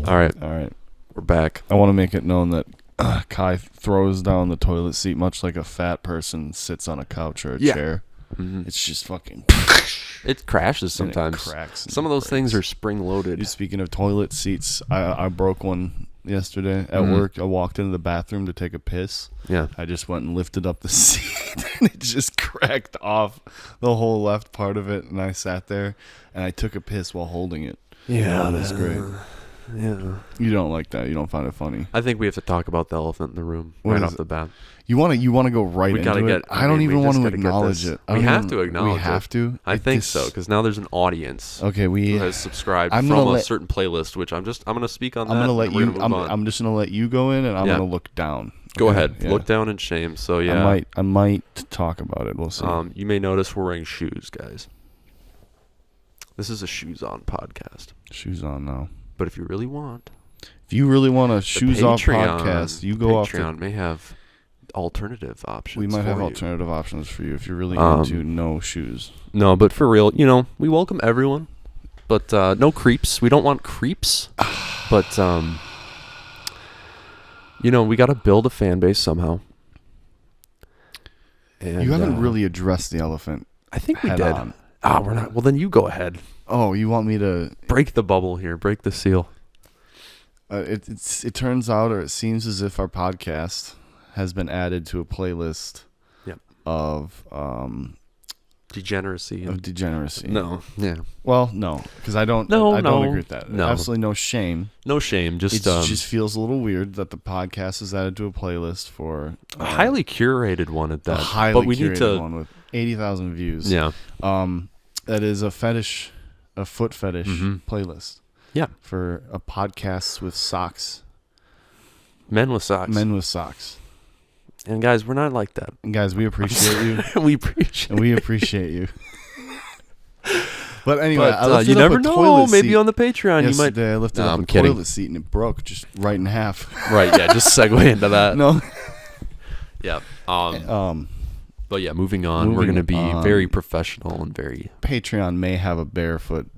All right. We're back. I want to make it known that Kai throws down the toilet seat much like a fat person sits on a couch or a chair. Mm-hmm. It's just fucking... It crashes sometimes. It cracks. Some of those things are spring-loaded. Speaking of toilet seats, I broke one yesterday at work. I walked into the bathroom to take a piss. Yeah. I just went and lifted up the seat, and it just cracked off the whole left part of it, and I sat there, and I took a piss while holding it. Yeah. That's great. Yeah. You don't like that. You don't find it funny. I think we have to talk about the elephant in the room right off the bat. You want to go right into it? I don't even want to acknowledge it. We have to acknowledge it. We have to? I think so, because now there's an audience who has subscribed from a certain playlist, which I'm going to speak on that. I'm just going to let you go in, and I'm going to look down. Go ahead. Yeah. Look down in shame. So, yeah. I might talk about it. We'll see. You may notice we're wearing shoes, guys. This is a Shoes On podcast. Shoes On now. But if you really want... If you really want a Shoes Off podcast, you go off. Patreon may have alternative options. We might have alternative options for you if you're really into no shoes. No, but for real, we welcome everyone, but no creeps. We don't want creeps, but we got to build a fan base somehow. And, you haven't really addressed the elephant. I think we did. We're not. Well, then you go ahead. Oh, you want me to break the bubble here? Break the seal. It turns out, or it seems as if our podcast has been added to a playlist of degeneracy. No. Yeah. Well, no, because I don't agree with that. No. Absolutely no shame. No shame. Just it just feels a little weird that the podcast is added to a playlist for a highly curated one at that. But we need one with 80,000 views. Yeah. That is a foot fetish playlist. Yeah. For a podcast with socks. Men with socks. And guys, we're not like that. And guys, we appreciate you. We appreciate you. But anyway, I lifted you up never a know. toilet Maybe seat. on the Patreon you might. Yesterday I lifted up a toilet seat and it broke just right in half. Right, yeah, just segue into that. No. Yeah. But yeah, moving on. We're going to be very professional and very... Patreon may have a barefoot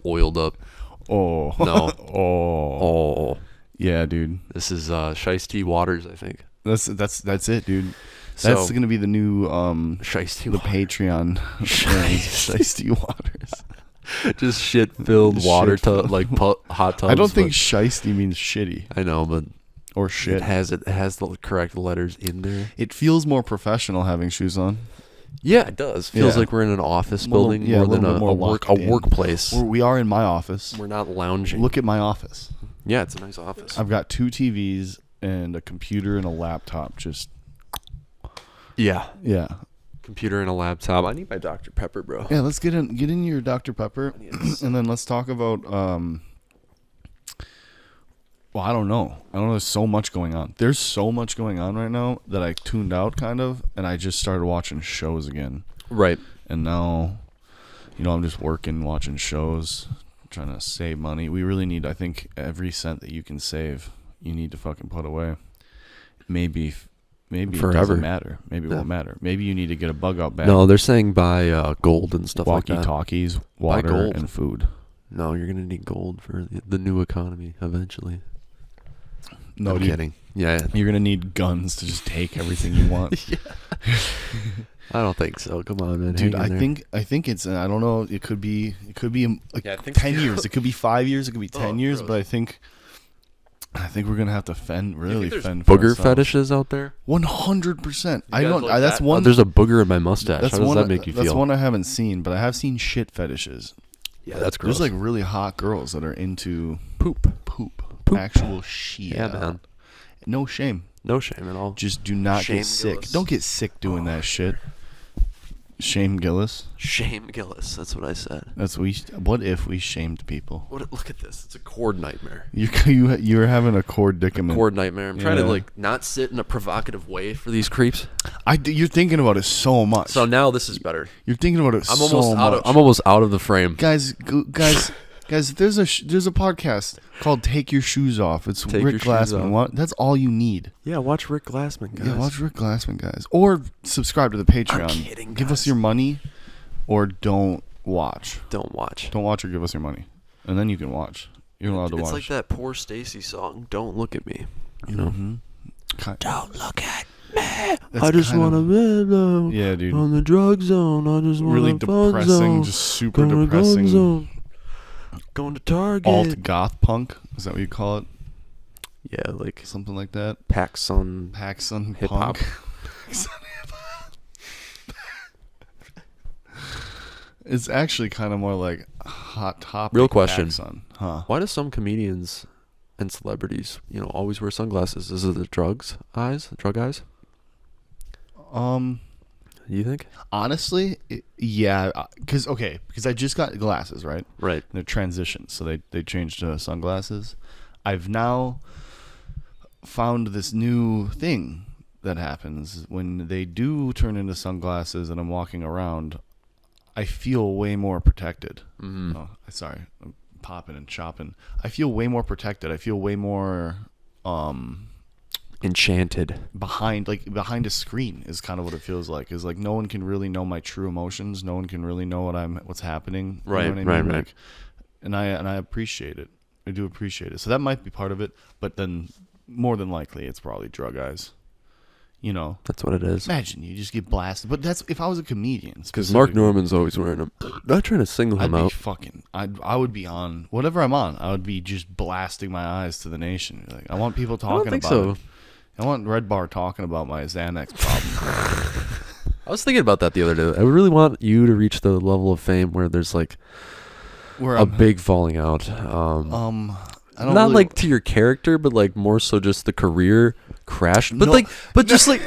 oiled up. Oh. No. Oh. Yeah, dude. This is Shiesty Waters, I think. That's it, dude. That's going to be the new Shiesty the Patreon Shiesty Waters. Just shit-filled water like hot tubs. I don't think shiesty means shitty. I know, but or shit. It has the correct letters in there. It feels more professional having shoes on. Yeah, it does. Feels like we're in an office building more than a workplace. We are in my office. We're not lounging. Look at my office. Yeah, it's a nice office. I've got 2 TVs and a computer and a laptop. Just yeah. Computer and a laptop. I need my Dr. Pepper, bro. Yeah, let's get in your Dr. Pepper, and then let's talk about. Well, I don't know. There's so much going on. There's so much going on right now that I tuned out kind of, and I just started watching shows again. Right. And now, I'm just working, watching shows, trying to save money. We really need, I think, every cent that you can save, you need to fucking put away. Maybe forever. It doesn't matter. Maybe it won't matter. Maybe you need to get a bug out bag. No, they're saying buy gold and stuff like that. Walkie-talkies, water, and food. No, you're going to need gold for the new economy eventually. No, I'm kidding. Yeah. You're going to need guns to just take everything you want. Yeah. I don't think so. Come on, man. Dude, I think it's, I don't know, it could be like 10 years. It could be 5 years. It could be 10 years, but I think we're going to have to fend for booger fetishes out there? 100%. I don't, that's one. There's a booger in my mustache. How does that make you feel? That's one I haven't seen, but I have seen shit fetishes. Yeah, that's gross. There's like really hot girls that are into poop. Actual shit. Yeah, man. No shame. No shame at all. Just do not get sick. Gillis. Don't get sick doing that shit. Shame Gillis. Shame Gillis. That's what I said. What if we shamed people? Look at this. It's a cord nightmare. You're having a cord dicament. Cord nightmare. I'm trying to not sit in a provocative way for these creeps. You're thinking about it so much. So now this is better. You're thinking about it so much. I'm almost out of the frame. Guys, there's a podcast called "Take Your Shoes Off." It's Rick Glassman. That's all you need. Yeah, watch Rick Glassman, guys. Yeah, watch Rick Glassman, guys. Or subscribe to the Patreon. I'm kidding, Give guys. us your money, or don't watch. Don't watch. Don't watch or give us your money, and then you can watch. You're allowed to watch. It's like that poor Stacy song, "Don't Look at Me." You know. Don't look at me. I just want to be alone. Yeah, dude. On the drug zone. I just want really depressing, just super depressing. Going to Target. Alt goth punk. Is that what you call it? Yeah, like something like that. Paxson hip hop. It's actually kind of more like Hot Topic. Real question. Paxson. Huh? Why do some comedians and celebrities, always wear sunglasses? Is it the drug eyes? You think? Honestly, yeah. Because I just got glasses, right? Right. And they're transitioned, so they changed to sunglasses. I've now found this new thing that happens when they do turn into sunglasses and I'm walking around. I feel way more protected. Mm-hmm. Oh, sorry, I'm popping and chopping. I feel way more protected. I feel way more enchanted behind a screen is kind of what it feels like. Is like no one can really know my true emotions. No one can really know what's happening. Right, you know what I mean? right. Like, and I appreciate it. I do appreciate it. So that might be part of it, but then more than likely it's probably drug eyes. That's what it is. Imagine you just get blasted. But that's if I was a comedian. Because Mark Norman's always wearing them. Not trying to single him out. I would be on whatever I'm on. I would be just blasting my eyes to the nation. Like I want people talking about it. I want Red Bar talking about my Xanax problem. I was thinking about that the other day. I really want you to reach the level of fame where there's like a big falling out. I don't not really, like to your character, but like more so just the career crashed. But just like.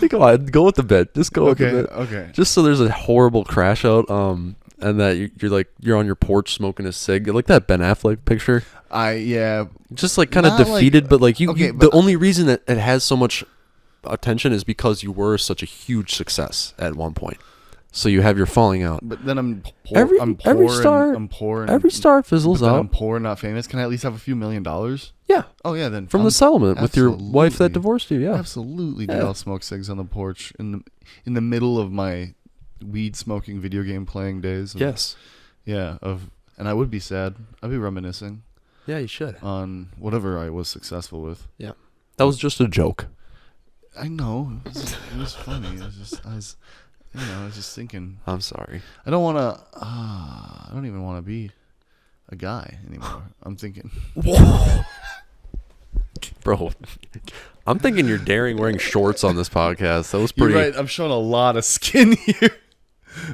Come on, go with the bit. Just go with the bit. Okay. Just so there's a horrible crash out, and that you're on your porch smoking a cig, like that Ben Affleck picture. Just like kind of defeated, but like the only reason that it has so much attention is because you were such a huge success at one point. So you have your falling out. But then I'm poor. Every star fizzles out. I'm poor and not famous. Can I at least have a few $1 million? Yeah. Oh yeah. Then from the settlement with your wife that divorced you. Yeah. Absolutely, dude. I'll smoke cigs on the porch in the middle of my weed smoking, video game playing days. Yes. Yeah. And I would be sad. I'd be reminiscing. Yeah, you should. On whatever I was successful with. Yeah. That was just a joke. I know. It was funny. I was just thinking. I'm sorry. I don't want to. I don't even want to be a guy anymore. I'm thinking. Whoa. Bro, I'm thinking you're daring wearing shorts on this podcast. That was pretty. You're right. I'm showing a lot of skin here.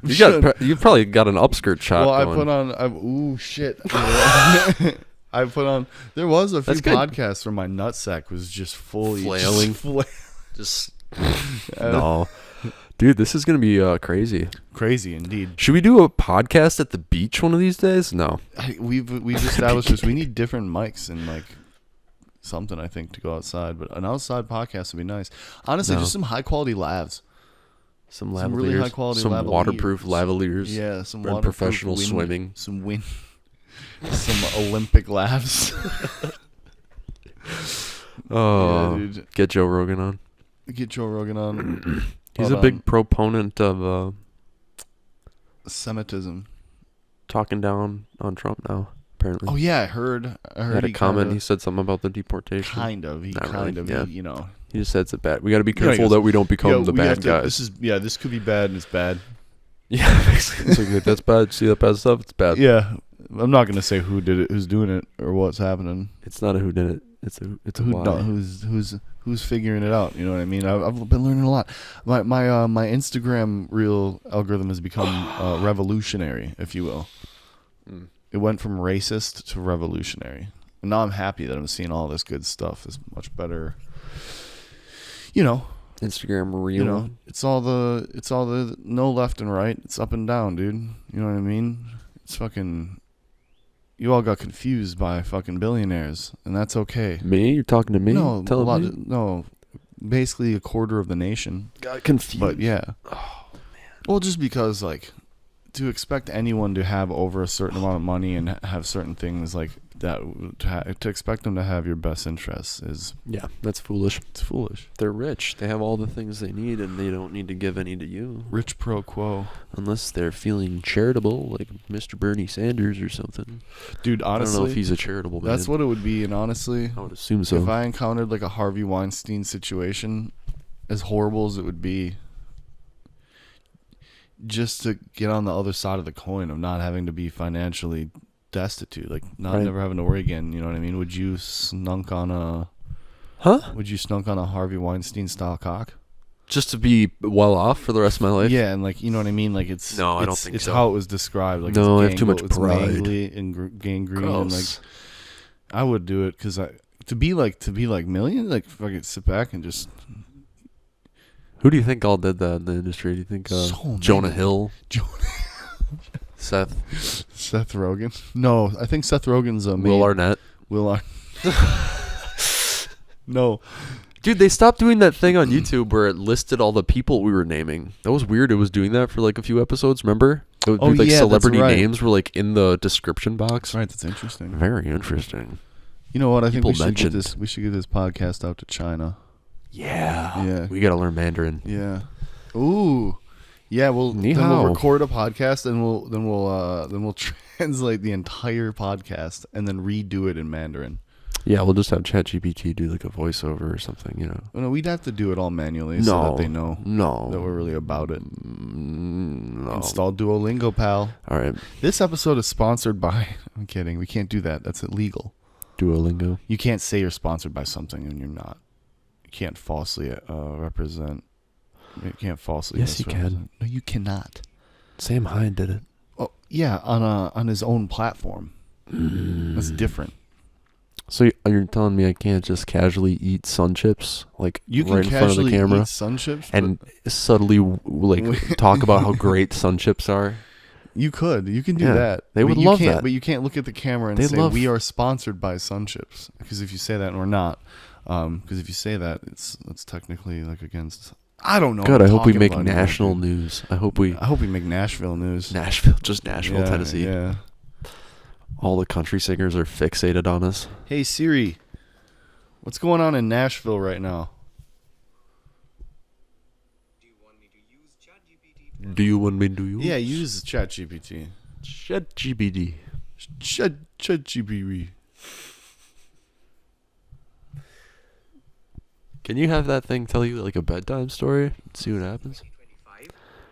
You probably got an upskirt shot. Well, going. I put on. Ooh, shit. I put on. There was a few podcasts where my nutsack was just fully flailing. No. Dude, this is going to be crazy. Crazy indeed. Should we do a podcast at the beach one of these days? No. We've established this. We need different mics and like something, I think, to go outside. But an outside podcast would be nice. Honestly, just some high quality lavs. Some lavaliers. Really high quality some waterproof lavaliers. Yeah, some waterproof professional swimming. Some wind. Some Olympic laughs. Oh, yeah, dude. Get Joe Rogan on. He's a big proponent of Semitism. Talking down on Trump now, apparently. Oh yeah, I heard. He had a comment. He said something about the deportation. Kind of. He just said it's bad. We got to be careful that we don't become the bad guys. This could be bad, and it's bad. Yeah, basically. It's like, that's bad. See that bad stuff? It's bad. Yeah, I'm not gonna say who did it, who's doing it, or what's happening. It's not a who did it. It's a why. No, who's figuring it out? You know what I mean? I've been learning a lot. My Instagram reel algorithm has become revolutionary, if you will. Mm. It went from racist to revolutionary. And now I'm happy that I'm seeing all this good stuff. It's much better. Instagram reel. You know, it's all the no left and right. It's up and down, dude. You know what I mean? It's fucking. You all got confused by fucking billionaires, and that's okay. Me? You're talking to me? No, basically a quarter of the nation got confused. But yeah. Oh man. Well, just because to expect anyone to have over a certain amount of money and have certain things to expect them to have your best interests is that's foolish. It's foolish. They're rich. They have all the things they need, and they don't need to give any to you. Rich pro quo. Unless they're feeling charitable, like Mr. Bernie Sanders or something. Dude, honestly, I don't know if he's a charitable man. That's what it would be, and honestly, I would assume so. If I encountered like a Harvey Weinstein situation, as horrible as it would be, just to get on the other side of the coin of not having to be financially destitute, like never having to worry again. You know what I mean? Would you snunk on a Harvey Weinstein style cock? Just to be well off for the rest of my life? Yeah, and like, you know what I mean? Like I don't think so. It's how it was described. Like, no, I have too much pride. Mangly and gangrene. And like, I would do it because to be like Million, like fucking sit back and just. Who do you think all did that in the industry? Do you think Jonah Hill? Seth Rogen? No, I think Seth Rogen's Will Arnett. No. Dude, they stopped doing that thing on YouTube where it listed all the people we were naming. That was weird. It was doing that for like a few episodes, remember? It would be like celebrity names were like in the description box. Right, that's interesting. Very interesting. You know what? I think we should get this podcast out to China. Yeah. We got to learn Mandarin. Yeah. Ooh. Yeah, we'll record a podcast and we'll translate the entire podcast and then redo it in Mandarin. Yeah, we'll just have ChatGPT do like a voiceover or something, you know. No, we'd have to do it all manually so that they know that we're really about it. No. Install Duolingo, pal. All right. This episode is sponsored by... I'm kidding. We can't do that. That's illegal. Duolingo. You can't say you're sponsored by something and you're not. You can't falsely represent... You can't falsely... Yes, you can. No, you cannot. Sam Hine did it. Oh, yeah, on his own platform. That's different. So you're telling me I can't just casually eat sun chips, like you can right in front of the camera, eat sun chips, and subtly like talk about how great sun chips are? You can do that. They would love that, but you can't look at the camera and say we are sponsored by sun chips, because if you say that, and we're not, because if you say that, it's technically like against. I don't know. Good. I hope we make national news. I hope we make Nashville news. Nashville, Tennessee. Yeah. All the country singers are fixated on us. Hey Siri, what's going on in Nashville right now? Do you want me to use ChatGPT? Do you want me to use? Yeah, use ChatGPT. ChatGPT. ChatGPT. Can you have that thing tell you like a bedtime story? See what happens.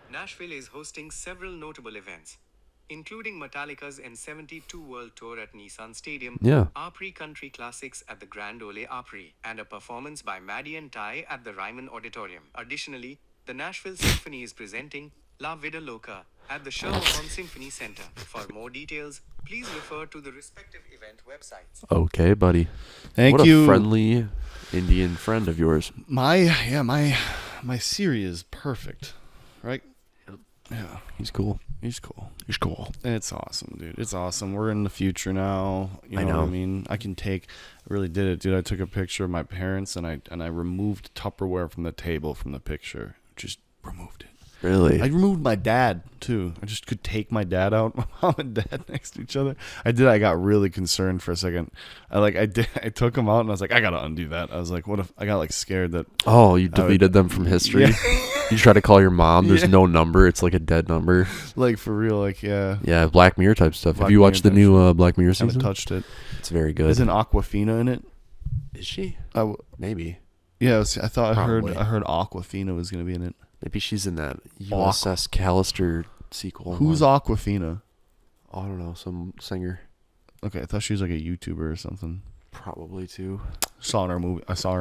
Nashville is hosting several notable events, including Metallica's N72 World Tour at Nissan Stadium, Opry Country Classics at the Grand Ole Opry, and a performance by Maddie and Ty at the Ryman Auditorium. Additionally, the Nashville Symphony is presenting La Vida Loca at the Sherman Symphony Center. For more details, please refer to the respective event websites. Okay, buddy. Thank you. What a friendly Indian friend of yours. My Siri is perfect, right? Yeah, he's cool. He's cool. It's awesome, dude. It's awesome. We're in the future now. I know. What I mean? I really did it, dude. I took a picture of my parents and I removed Tupperware from the table from the picture. Just removed it. Really? I removed my dad too. I just could take my dad out, my mom and dad next to each other. I got really concerned for a second. I took them out and I was like, I gotta undo that. I was like, what if I got like scared that? Oh, you deleted them from history. Yeah. You try to call your mom. There's no number. It's like a dead number. Like for real. Like Yeah, Black Mirror type stuff. Have you watched the new Black Mirror season? I haven't touched it. It's very good. Isn't Aquafina in it? Is she? Maybe. Yeah, I thought I heard Aquafina was gonna be in it. Maybe she's in that USS Callister sequel. Who's Aquafina? I don't know, some singer. Okay, I thought she was like a YouTuber or something. Probably too. I saw her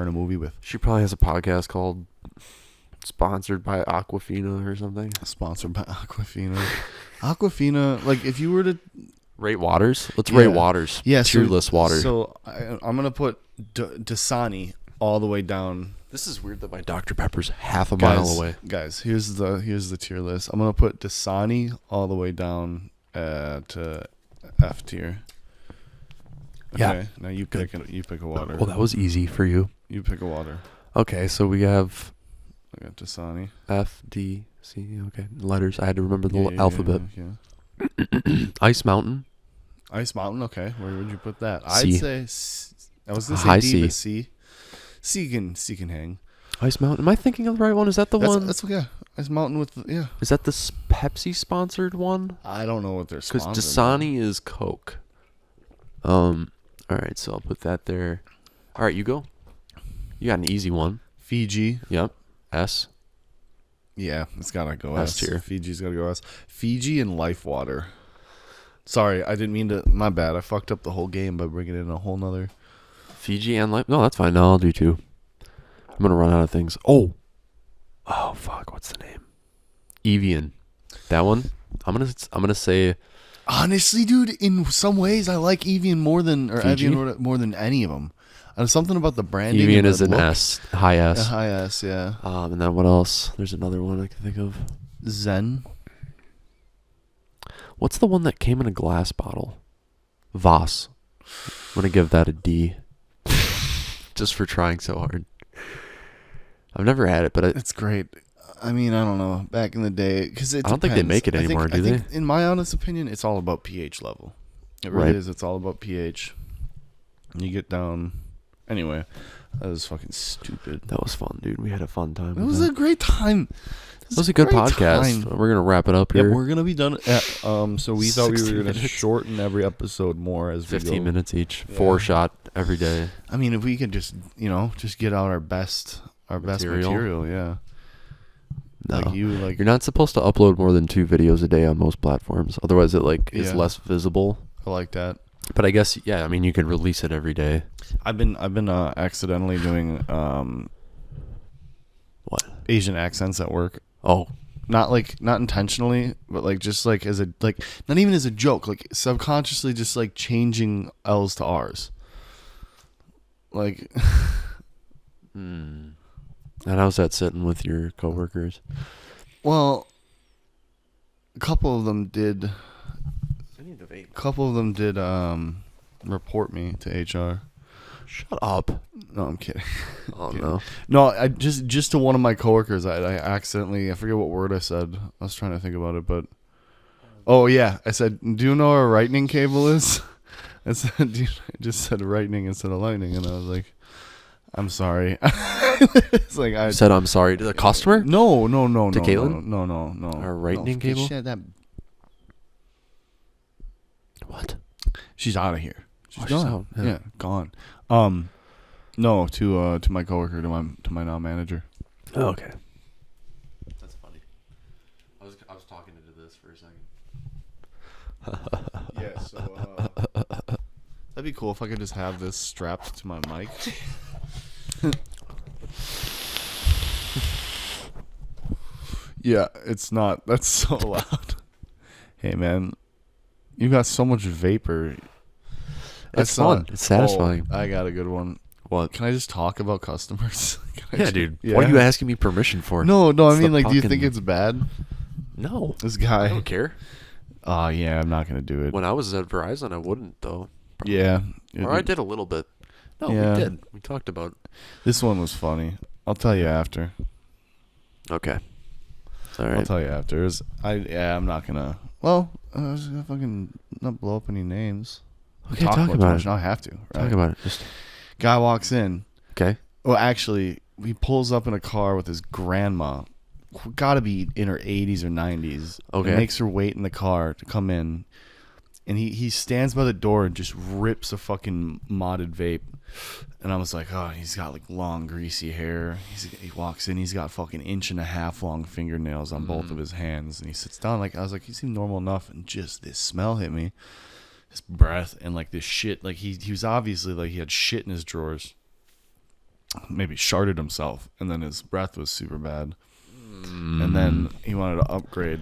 in a movie with. She probably has a podcast called Sponsored by Aquafina or something. Sponsored by Aquafina. Aquafina, like if you were to rate waters, let's rate waters. Yeah, tier list water. So I'm gonna put Dasani all the way down. This is weird that my Dr. Pepper's half a mile away. Guys, here's the tier list. I'm gonna put Dasani all the way down to F tier. Okay, yeah. Now you pick a water. Well, that was easy for you. You pick a water. Okay, so we have. I got Dasani. F, D, C. Okay, letters. I had to remember the alphabet. Yeah. Ice Mountain. Ice Mountain, okay. Where would you put that? C. I'd say I was gonna say High D, C. but C. C can hang. Ice Mountain. Am I thinking of the right one? Is that the one? That's yeah. Ice Mountain with yeah. Is that the Pepsi sponsored one? I don't know what they're Because sponsored. Dasani is Coke. All right, so I'll put that there. All right, you go. You got an easy one. Fiji. Yep. S. Yeah, it's gotta go S tier. Fiji's gotta go S. Fiji and Life Water. Sorry, I didn't mean to. My bad. I fucked up the whole game by bringing in a whole nother. Fiji and life. No, that's fine. No, I'll do two. I'm gonna run out of things. Oh fuck. What's the name? Evian. That one. I'm gonna say. Honestly, dude, in some ways, I like Evian more than Fiji? Evian more than any of them. Something about the branding. Evian and is the an look. S. High S. A high S, yeah. And then what else? There's another one I can think of. Zen. What's the one that came in a glass bottle? Voss. I'm gonna give that a D. Just for trying so hard. I've never had it, but It's great. I mean, I don't know. Back in the day, because I don't think they make it anymore, do they? In my honest opinion, it's all about pH level. It really Right. is. It's all about pH. You get down. Anyway, that was fucking stupid. that was fun, dude. We had a fun time. It was a great time. It was a good podcast. We're gonna wrap it up Yeah, here. we're gonna be done. So we thought we 60 were gonna minutes. shorten every episode more as we 15 go. minutes each. Yeah. 4 shot every day. I mean, if we could just just get out our best material. Yeah. No. Like You're not supposed to upload more than 2 videos a day on most platforms. Otherwise, it is Yeah. less visible. I like that. But I guess I mean you could release it every day. I've been accidentally doing What? Asian accents at work. Oh, Not intentionally, but just as a not even as a joke, subconsciously just changing L's to R's. And how's that sitting with your coworkers? Well, a couple of them did report me to HR. Shut up. No, I'm kidding. Oh Kidding. no. No, I just to one of my coworkers, I accidentally, I forget what word I said. I was trying to think about it, but oh yeah, I said, "Do you know what a lightning cable is?" I said, I just said lightning instead of lightning, and I was like, "I'm sorry." It's I You said I'm sorry to the customer? No. To Caitlin? No. A lightning cable? That What? she's out of here. She's Oh, she's gone. out, Yeah. yeah. Gone. No, to my coworker, to my now manager. Oh, okay. That's funny. I was talking into this for a second. Yeah, so that'd be cool if I could just have this strapped to my mic. Yeah, it's not. That's so loud. Hey, man, you got so much vapor. It's fun. It's satisfying. Oh, I got a good one. What? Can I just talk about customers? Dude. What are you asking me permission for? No. I It's mean, the do you think fucking- it's bad? No. This guy. I don't care. Oh, yeah, I'm not gonna do it. When I was at Verizon, I wouldn't, though. Yeah. Or I did a little bit. No, Yeah. we did. We talked about. This one was funny. I'll tell you after. Okay. All I'll right. tell you after. I'm not gonna. Well, I was gonna fucking not blow up any names. Okay, talk too about much. it. I have to. Right? Talk about it. Just Guy walks in. okay. Well, actually, he pulls up in a car with his grandma. Got to be in her 80s or 90s. Okay. And makes her wait in the car to come in. And he stands by the door and just rips a fucking modded vape. And I was like, oh, he's got long greasy hair. He walks in, he's got fucking 1.5 inch long fingernails on both of his hands. And he sits down. I was like, he seemed normal enough. And just this smell hit me. His breath and this shit. He was obviously he had shit in his drawers. Maybe sharted himself. And then his breath was super bad. And then he wanted to upgrade.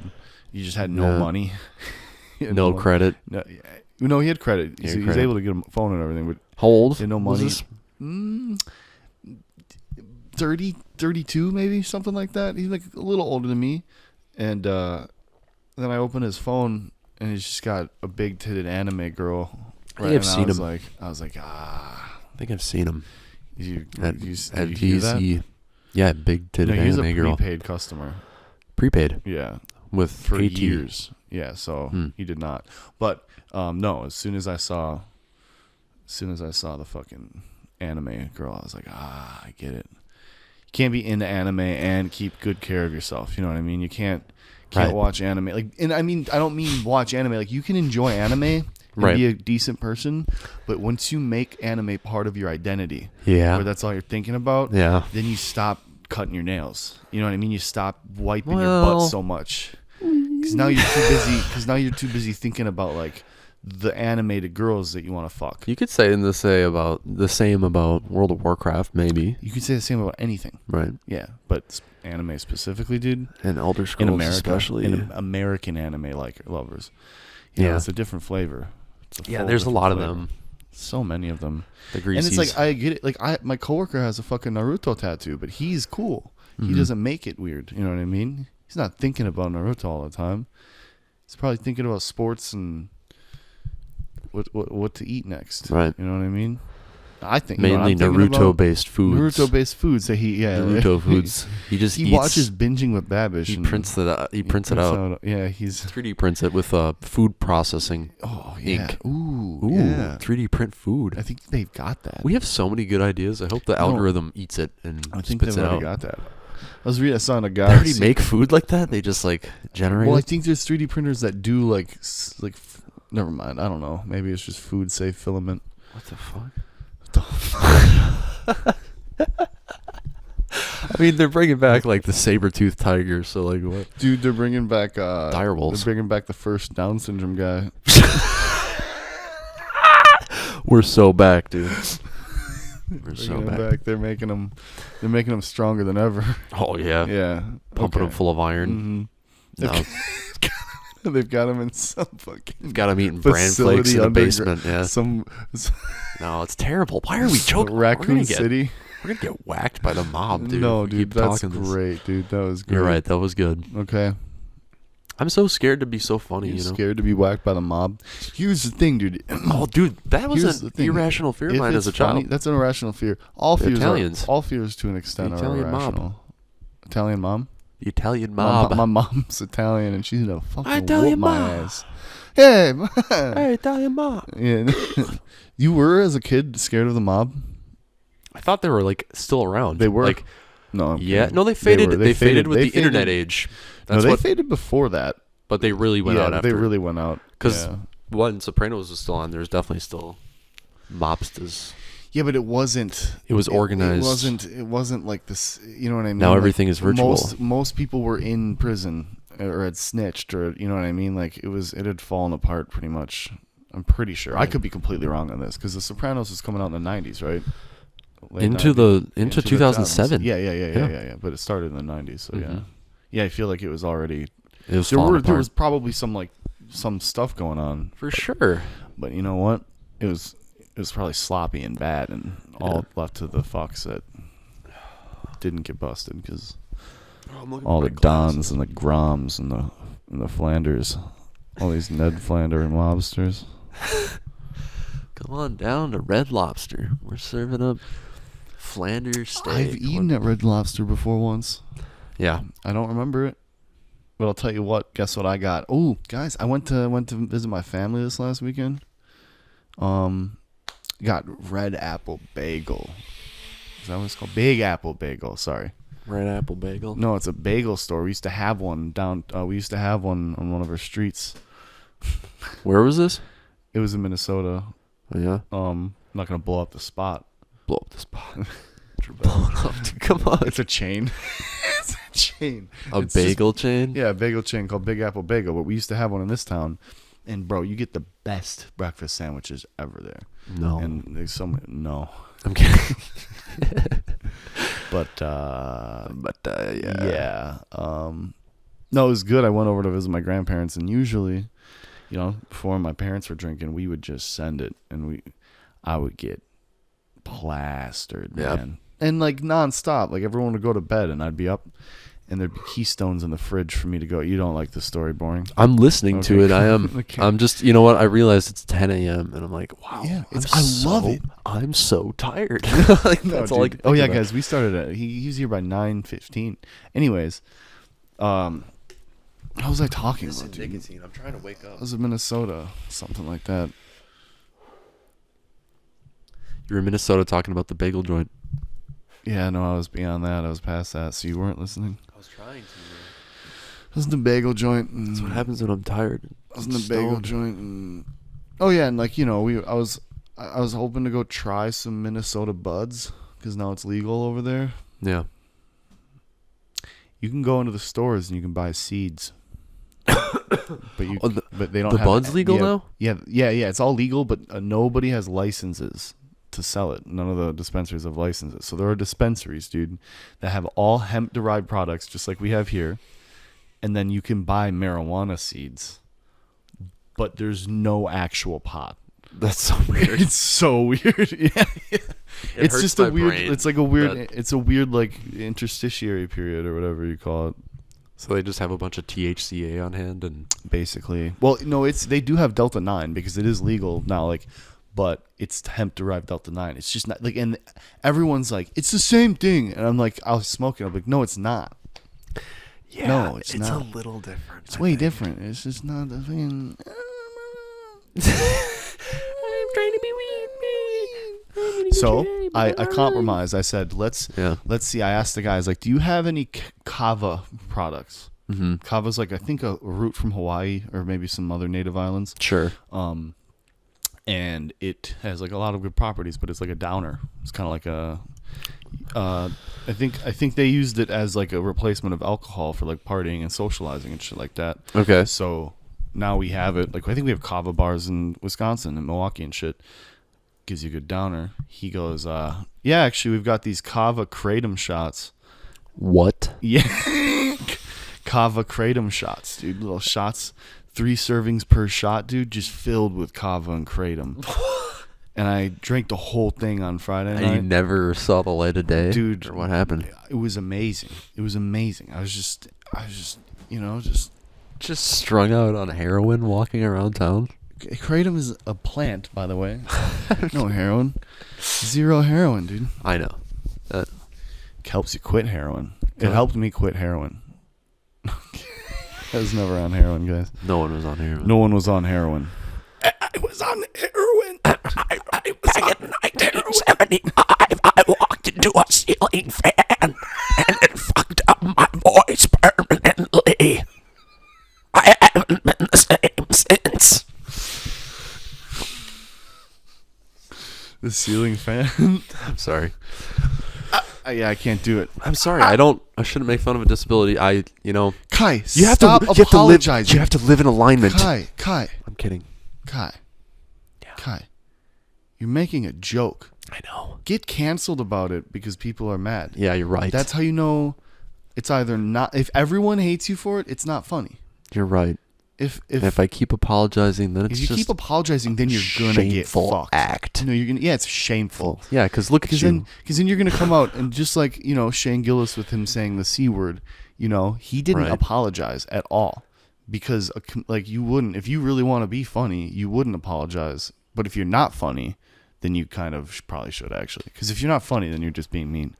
He just had no money. No credit. No, he had credit. He was able to get a phone and everything, but How old? he had no money. 30, 32 maybe, something like that. He's a little older than me. And then I opened his phone, and he's just got a big-titted anime girl. I think I've seen him. I was like, ah. I think I've seen him. Did you At hear that? VC. Yeah, big titted No, he's a anime girl. prepaid customer. Prepaid. Yeah. with for AT. years. Yeah, so he did not. But no, as soon as I saw the fucking anime girl, I was like, I get it. You can't be into anime and keep good care of yourself. You know what I mean? You can't watch anime. Like, and I mean, I don't mean watch anime. Like, you can enjoy anime and be a decent person, but once you make anime part of your identity, where that's all you're thinking about, then you stop cutting your nails. You know what I mean? You stop wiping your butt so much because now you're too busy thinking about like the animated girls that you want to fuck. You could say the same about World of Warcraft, maybe. You could say the same about anything, right? Yeah, but anime specifically, dude, and Elder Scrolls, in America, especially, in American anime lovers. You know, it's a different flavor. There's a lot of them. So many of them. The Greasies. And it's like, I get it. Like, my coworker has a fucking Naruto tattoo, but he's cool. He doesn't make it weird. You know what I mean? He's not thinking about Naruto all the time. He's probably thinking about sports and what to eat next. Right. You know what I mean? I think mainly Naruto-based foods. Naruto-based foods. Naruto foods. He eats, watches Binging with Babish. He prints it out. He prints it out. Yeah, he's 3D prints it with food processing. Oh yeah. Ink. Ooh, yeah. 3D print food. I think they've got that. We have so many good ideas. I hope the algorithm eats it and I think spits they've it already out. got that. I saw a guy. They already make food like that. They just like generate. Well, it? I think there's 3D printers that do like. Never mind. I don't know. Maybe it's just food safe filament. What the fuck? I mean, they're bringing back like the saber-toothed tiger, so like what? Dude, they're bringing back direwolves. They're bringing back the first Down syndrome guy. We're so back, dude. We're so back. They're making them stronger than ever. Oh yeah. Yeah. Pumping them full of iron. No. They've got them in some fucking. They've got them eating bran flakes in the basement. Yeah. No, it's terrible. Why are we joking? Raccoon City. We're gonna get whacked by the mob, dude. No, dude, that's great, dude. That was great. You're right. That was good. Okay. I'm so scared to be so funny. You're scared to be whacked by the mob. Here's the thing, dude. Oh, dude, that was an irrational fear of mine as a child. That's an irrational fear. All fears Italians. All fears to an extent are irrational. Italian mom. The Italian mob. My mom's Italian, and she's gonna fucking Italian whoop my mob. ass. Hey, hey, Italian mob. Yeah. You were as a kid scared of the mob? I thought they were like still around. They were. Like, no. No, they faded. They faded with the internet age. That's they faded before that. But they really went out after. They really went out. Because when Sopranos was still on, there's definitely still mobsters. Yeah, but it wasn't. It was organized. It wasn't like this. You know what I mean? Now everything is virtual. Most people were in prison or had snitched, or you know what I mean. Like it had fallen apart pretty much. I'm pretty sure. Right. I could be completely wrong on this because The Sopranos was coming out in the 90s, right? Into 2007. Yeah. But it started in the 90s, so yeah. I feel like it was already. It was there was probably some stuff going on for sure. But you know what? It was probably sloppy and bad, and all left to the fucks that didn't get busted because all the Dons and the Groms and the Flanders, all these Ned Flander and mobsters. Come on down to Red Lobster. We're serving up Flanders steak. I've eaten at Red Lobster before once. Yeah, I don't remember it, but I'll tell you what. Guess what I got? Oh, guys, I went to visit my family this last weekend. Got Red Apple Bagel. Is that what it's called? Big Apple Bagel. Sorry. Red Apple Bagel. No, it's a bagel store. We used to have one we used to have one on one of our streets. Where was this? It was in Minnesota. Oh, yeah. I'm not gonna blow up the spot. Blow up the spot. Blow it up. Come on. It's a chain. It's a chain. It's bagel chain? Yeah, a bagel chain called Big Apple Bagel. But we used to have one in this town. And bro, you get the best breakfast sandwiches ever there. No. And there's no. I'm kidding. but yeah. No, it was good. I went over to visit my grandparents, and usually, before my parents were drinking, we would just send it, and I would get plastered, man. And like nonstop, like everyone would go to bed, and I'd be up, and there'd be Keystones in the fridge for me to go. You don't like the story, boring? I'm listening to it. I am. Okay. I'm just, you know what? I realized it's 10 a.m. and I'm like, wow. Yeah, I love it. I'm so tired. Like, that's all I can think about. Guys, we started at. He was here by 9:15. Anyways, What was I talking about, dude? nicotine. I'm trying to wake up. I was in Minnesota, something like that. You were in Minnesota talking about the bagel joint. Yeah, no, I was beyond that. I was past that. So you weren't listening? I was trying to. I was in the bagel joint. That's what happens when I'm tired. I was in the bagel joint. Oh, yeah, and like, you know, I was hoping to go try some Minnesota buds because now it's legal over there. Yeah. You can go into the stores and you can buy seeds. But they don't the have buds legal now? Yeah. It's all legal, but nobody has licenses to sell it. None of the dispensaries have licenses. So there are dispensaries, dude, that have all hemp-derived products, just like we have here. And then you can buy marijuana seeds, but there's no actual pot. That's so weird. It's so weird. Yeah. It's just a weird. brain, it's like a weird. It's a weird like interstitiary period or whatever you call it. So they just have a bunch of THCA on hand and Basically, well, no, they do have Delta 9 because it is legal now. Like, but it's hemp derived Delta 9. It's just not like, and everyone's like, it's the same thing, and I'm like, I'll smoke it. I'm like, no, it's not. yeah, No, it's not. a little different. It's way different. It's just not the thing. I'm trying to be weird. So I compromised. I said, let's see. I asked the guys, like, do you have any kava products? Mm-hmm. Kava's like, I think a root from Hawaii or maybe some other native islands. Sure. And it has like a lot of good properties, but it's like a downer. It's kind of like a. I think they used it as like a replacement of alcohol for like partying and socializing and shit like that. Okay. So now we have it. Like, I think we have kava bars in Wisconsin and Milwaukee and shit. Gives you a good downer. He goes, yeah, actually, we've got these kava kratom shots. What? Yeah. Kava kratom shots, dude. Little shots. 3 servings per shot, dude. Just filled with kava and kratom. And I drank the whole thing on Friday night. And you never saw the light of day? Dude. Or what happened? It was amazing. It was amazing. I was just, you know, Just strung out on heroin walking around town? Kratom is a plant, by the way. No heroin. 0 heroin, dude. I know. It helps you quit heroin. It helped me quit heroin. I was never on heroin, guys. No one was on heroin. No one was on heroin. I was on heroin. I was back in 1975. I walked into a ceiling fan and it fucked up my voice permanently. I haven't been the same since. The ceiling fan. I'm sorry. Yeah, I can't do it. I'm sorry. I shouldn't make fun of a disability. Kai, You have stop to apologizing. You have to live in alignment. Kai. I'm kidding. Kai. Yeah. Kai. You're making a joke. I know. Get canceled about it because people are mad. Yeah, you're right. That's how you know it's either not. If everyone hates you for it, it's not funny. You're right. If I keep apologizing, then it's if you just keep apologizing, then you're gonna get shameful fucked. act. No, you're gonna. Yeah, it's shameful. Yeah, because look at you. Because then you're gonna come out and just like Shane Gillis with him saying the C word. He didn't Right. apologize at all because like you wouldn't if you really want to be funny, you wouldn't apologize. But if you're not funny, then you kind of probably should actually. Because if you're not funny, then you're just being mean.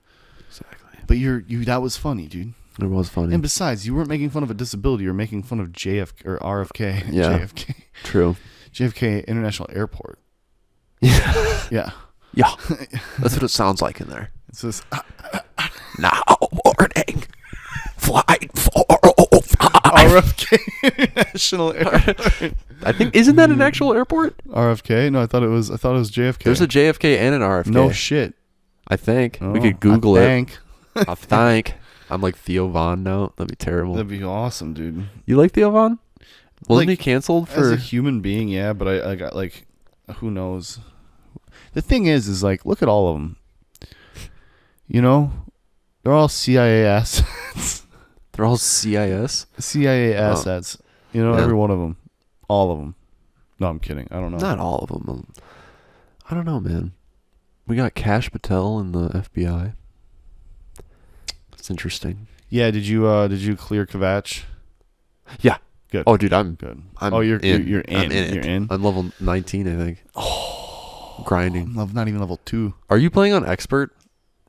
Exactly. But you that was funny, dude. It was funny. And besides, you weren't making fun of a disability. You were making fun of JFK or RFK. Yeah. JFK. True. JFK International Airport. Yeah. Yeah. Yeah. That's what it sounds like in there. It's this. Now warning. Flight 405. RFK International Airport. I think isn't that an actual airport? RFK? No, I thought it was JFK. There's a JFK and an RFK. No shit. I think we Oh, could Google I it. think. I think. I'm like Theo Von now. That'd be terrible. That'd be awesome, dude. You like Theo Von? Wasn't Like, he canceled As for? a human being, yeah, but I got like, who knows? The thing is like, look at all of them. They're all CIA assets. They're all CIS. CIA assets. Yeah. Every one of them. All of them. No, I'm kidding. I don't know. Not all of them. I don't know, man. We got Kash Patel in the FBI. It's interesting. Yeah, did you clear Kvatch? Yeah. Good. Oh, dude, I'm Good. I'm you're in. You're in. I'm in it. You're in. I'm level 19, I think. Oh, grinding. Not even level 2. Are you playing on expert?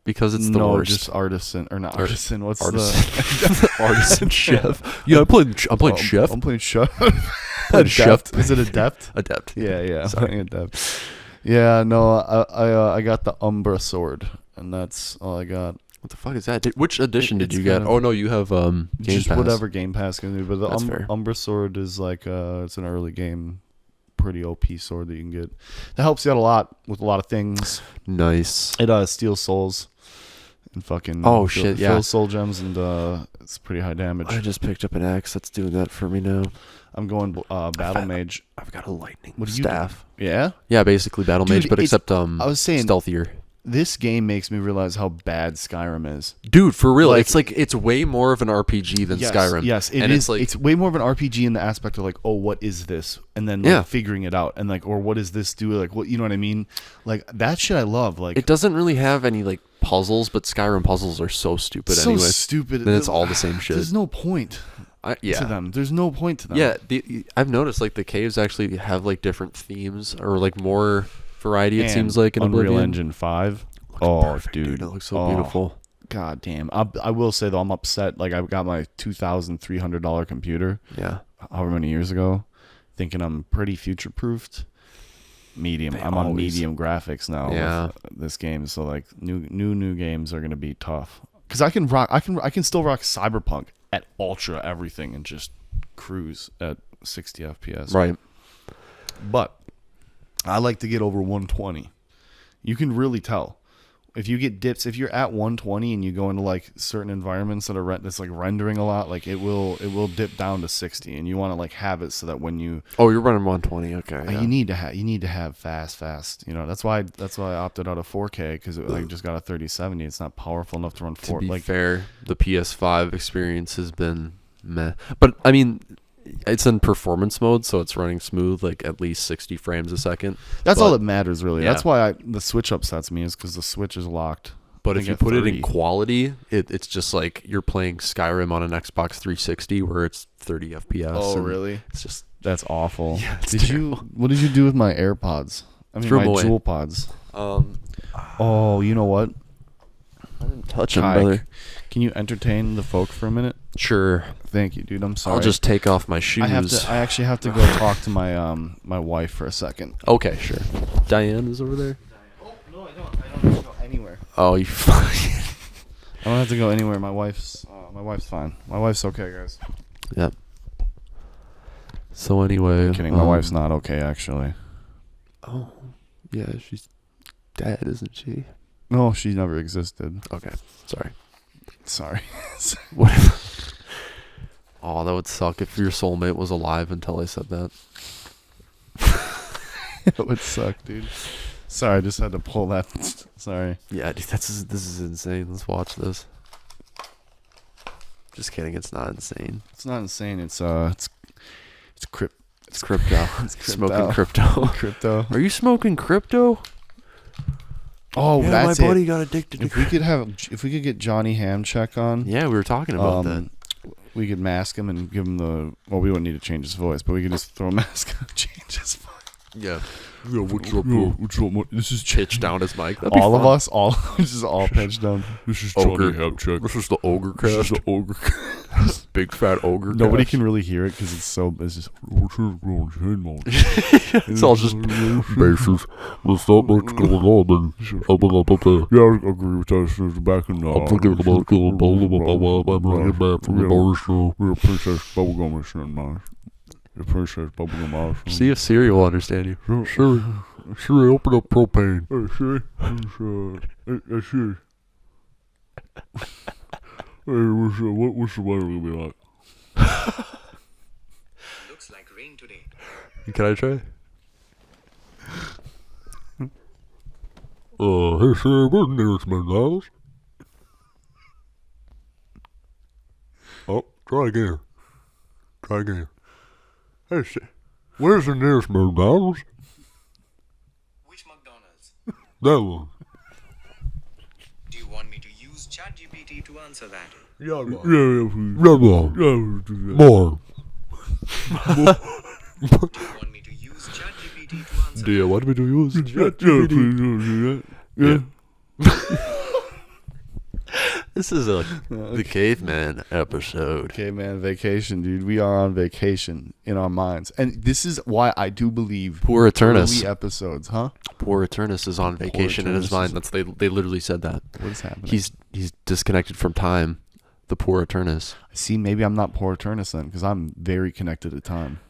Because it's the worst. Just artisan or not artisan. What's artisan. The artisan chef? Yeah, I'm playing chef. I'm playing chef. Chef. Is it adept? Adept. Yeah. I'm playing adept. Yeah, no, I got the Umbra sword, and that's all I got. What the fuck is that? Which edition did you get? Oh no, you have Game just Pass. Whatever Game Pass can do. But the Umbra sword is like it's an early game, pretty OP sword that you can get. That helps you out a lot with a lot of things. Nice. It steals souls and fucking fills soul gems, and it's pretty high damage. I just picked up an axe that's doing that for me now. I'm going battle mage. I've got a lightning staff. Yeah, basically battle mage, but except I was saying stealthier. This game makes me realize how bad Skyrim is. Dude, for real, it's way more of an RPG than Skyrim. Yes, it is. It's way more of an RPG in the aspect of like, oh, what is this? And then figuring it out, and like, or what does this do? Like, what, you know what I mean? Like that shit I love. Like, it doesn't really have any like puzzles, but Skyrim puzzles are so stupid anyway. So stupid. Then it's all the same shit. There's no point. To them. There's no point to them. Yeah, I've noticed like the caves actually have like different themes or like more variety. It seems like in Unreal Oblivion. Engine 5. Perfect, dude, it looks so beautiful. God damn. I will say though, I'm upset. Like I got my $2,300 computer. Yeah. However many years ago, thinking I'm pretty future proofed. Medium. I'm on medium graphics now. Yeah. With this game, so like new games are gonna be tough. Because I can still rock Cyberpunk at ultra everything and just cruise at 60 FPS. Right. But I like to get over 120. You can really tell. If you get dips, if you're at 120 and you go into like certain environments that are that's like rendering a lot, like it will dip down to 60, and you want to like have it so that when you you're running 120, okay. Yeah. You need to have fast. You know, that's why I opted out of 4K, because I just got a 3070. It's not powerful enough to run 4. To be fair, the PS5 experience has been meh, but I mean, it's in performance mode, so it's running smooth, like at least 60 frames a second. That's all that matters, really. Yeah. That's why the Switch upsets me, is because the Switch is locked. But if you put it in quality, it's just like you're playing Skyrim on an Xbox 360 where it's 30 FPS. Oh, really? It's just that's awful. Yeah, what did you do with my AirPods? I mean, my Jewel Pods. Oh, you know what? I didn't touch them, brother. Can you entertain the folk for a minute? Sure. Thank you, dude. I'm sorry. I'll just take off my shoes. I actually have to go talk to my wife for a second. Okay, sure. Diane is over there. Oh no, I don't. I don't have to go anywhere. Oh, you fucking. I don't have to go anywhere. My wife's fine. My wife's okay, guys. Yep. So anyway, I'm kidding. My wife's not okay, actually. Oh, yeah, she's dead, isn't she? No, she never existed. Okay, sorry. What? Oh, that would suck if your soulmate was alive until I said that. It would suck, dude. Sorry, I just had to pull that. Sorry. Yeah, dude, this is insane. Let's watch this. Just kidding. It's not insane. It's not insane. It's crypto. It's crypto. Smoking crypto. Crypto. Are you smoking crypto? Oh, yeah, that's my buddy got addicted. If we could get Johnny Hamcheck on. Yeah, we were talking about that. We could mask him and give him the. Well, we wouldn't need to change his voice, but we could just throw a mask on, change his voice. Yeah. Yeah, what's up, bro? What's up? This is pitch down his mic. All of us, this is all pitched down. This is Johnny Hamcheck. This is the ogre cast. This is the ogre cast. Big fat ogre. Nobody can really hear it because it's just. It's all just bases. What's up? What's going on? Yeah, I agree with that. Since back in I'm thinking about killing both of them. I'm running back from the bar show. We're a Princess Bubblegum or something, man. The Princess Bubblegum awesome. See if Siri will understand you. Siri, open up propane. Hey, Siri. Hey, Siri. Hey, what's the weather gonna be like? Looks like rain today. Can I try? Hey Siri, where's the nearest McDonald's? Oh, try again. Hey Siri, where's the nearest McDonald's? Which McDonald's? That one. Do you want me to use ChatGPT to answer that? Yeah, more. Do you want me to use ChatGPT to answer Do you want me to use ChatGPT? Yeah. This is the caveman episode. Caveman vacation, dude. We are on vacation in our minds. And this is why I do believe Poor Eternus. early episodes, huh? Poor Eternus is on vacation in his mind. They literally said that. What is happening? He's disconnected from time. The poor Eternus. See, maybe I'm not poor Eternus then, because I'm very connected to time.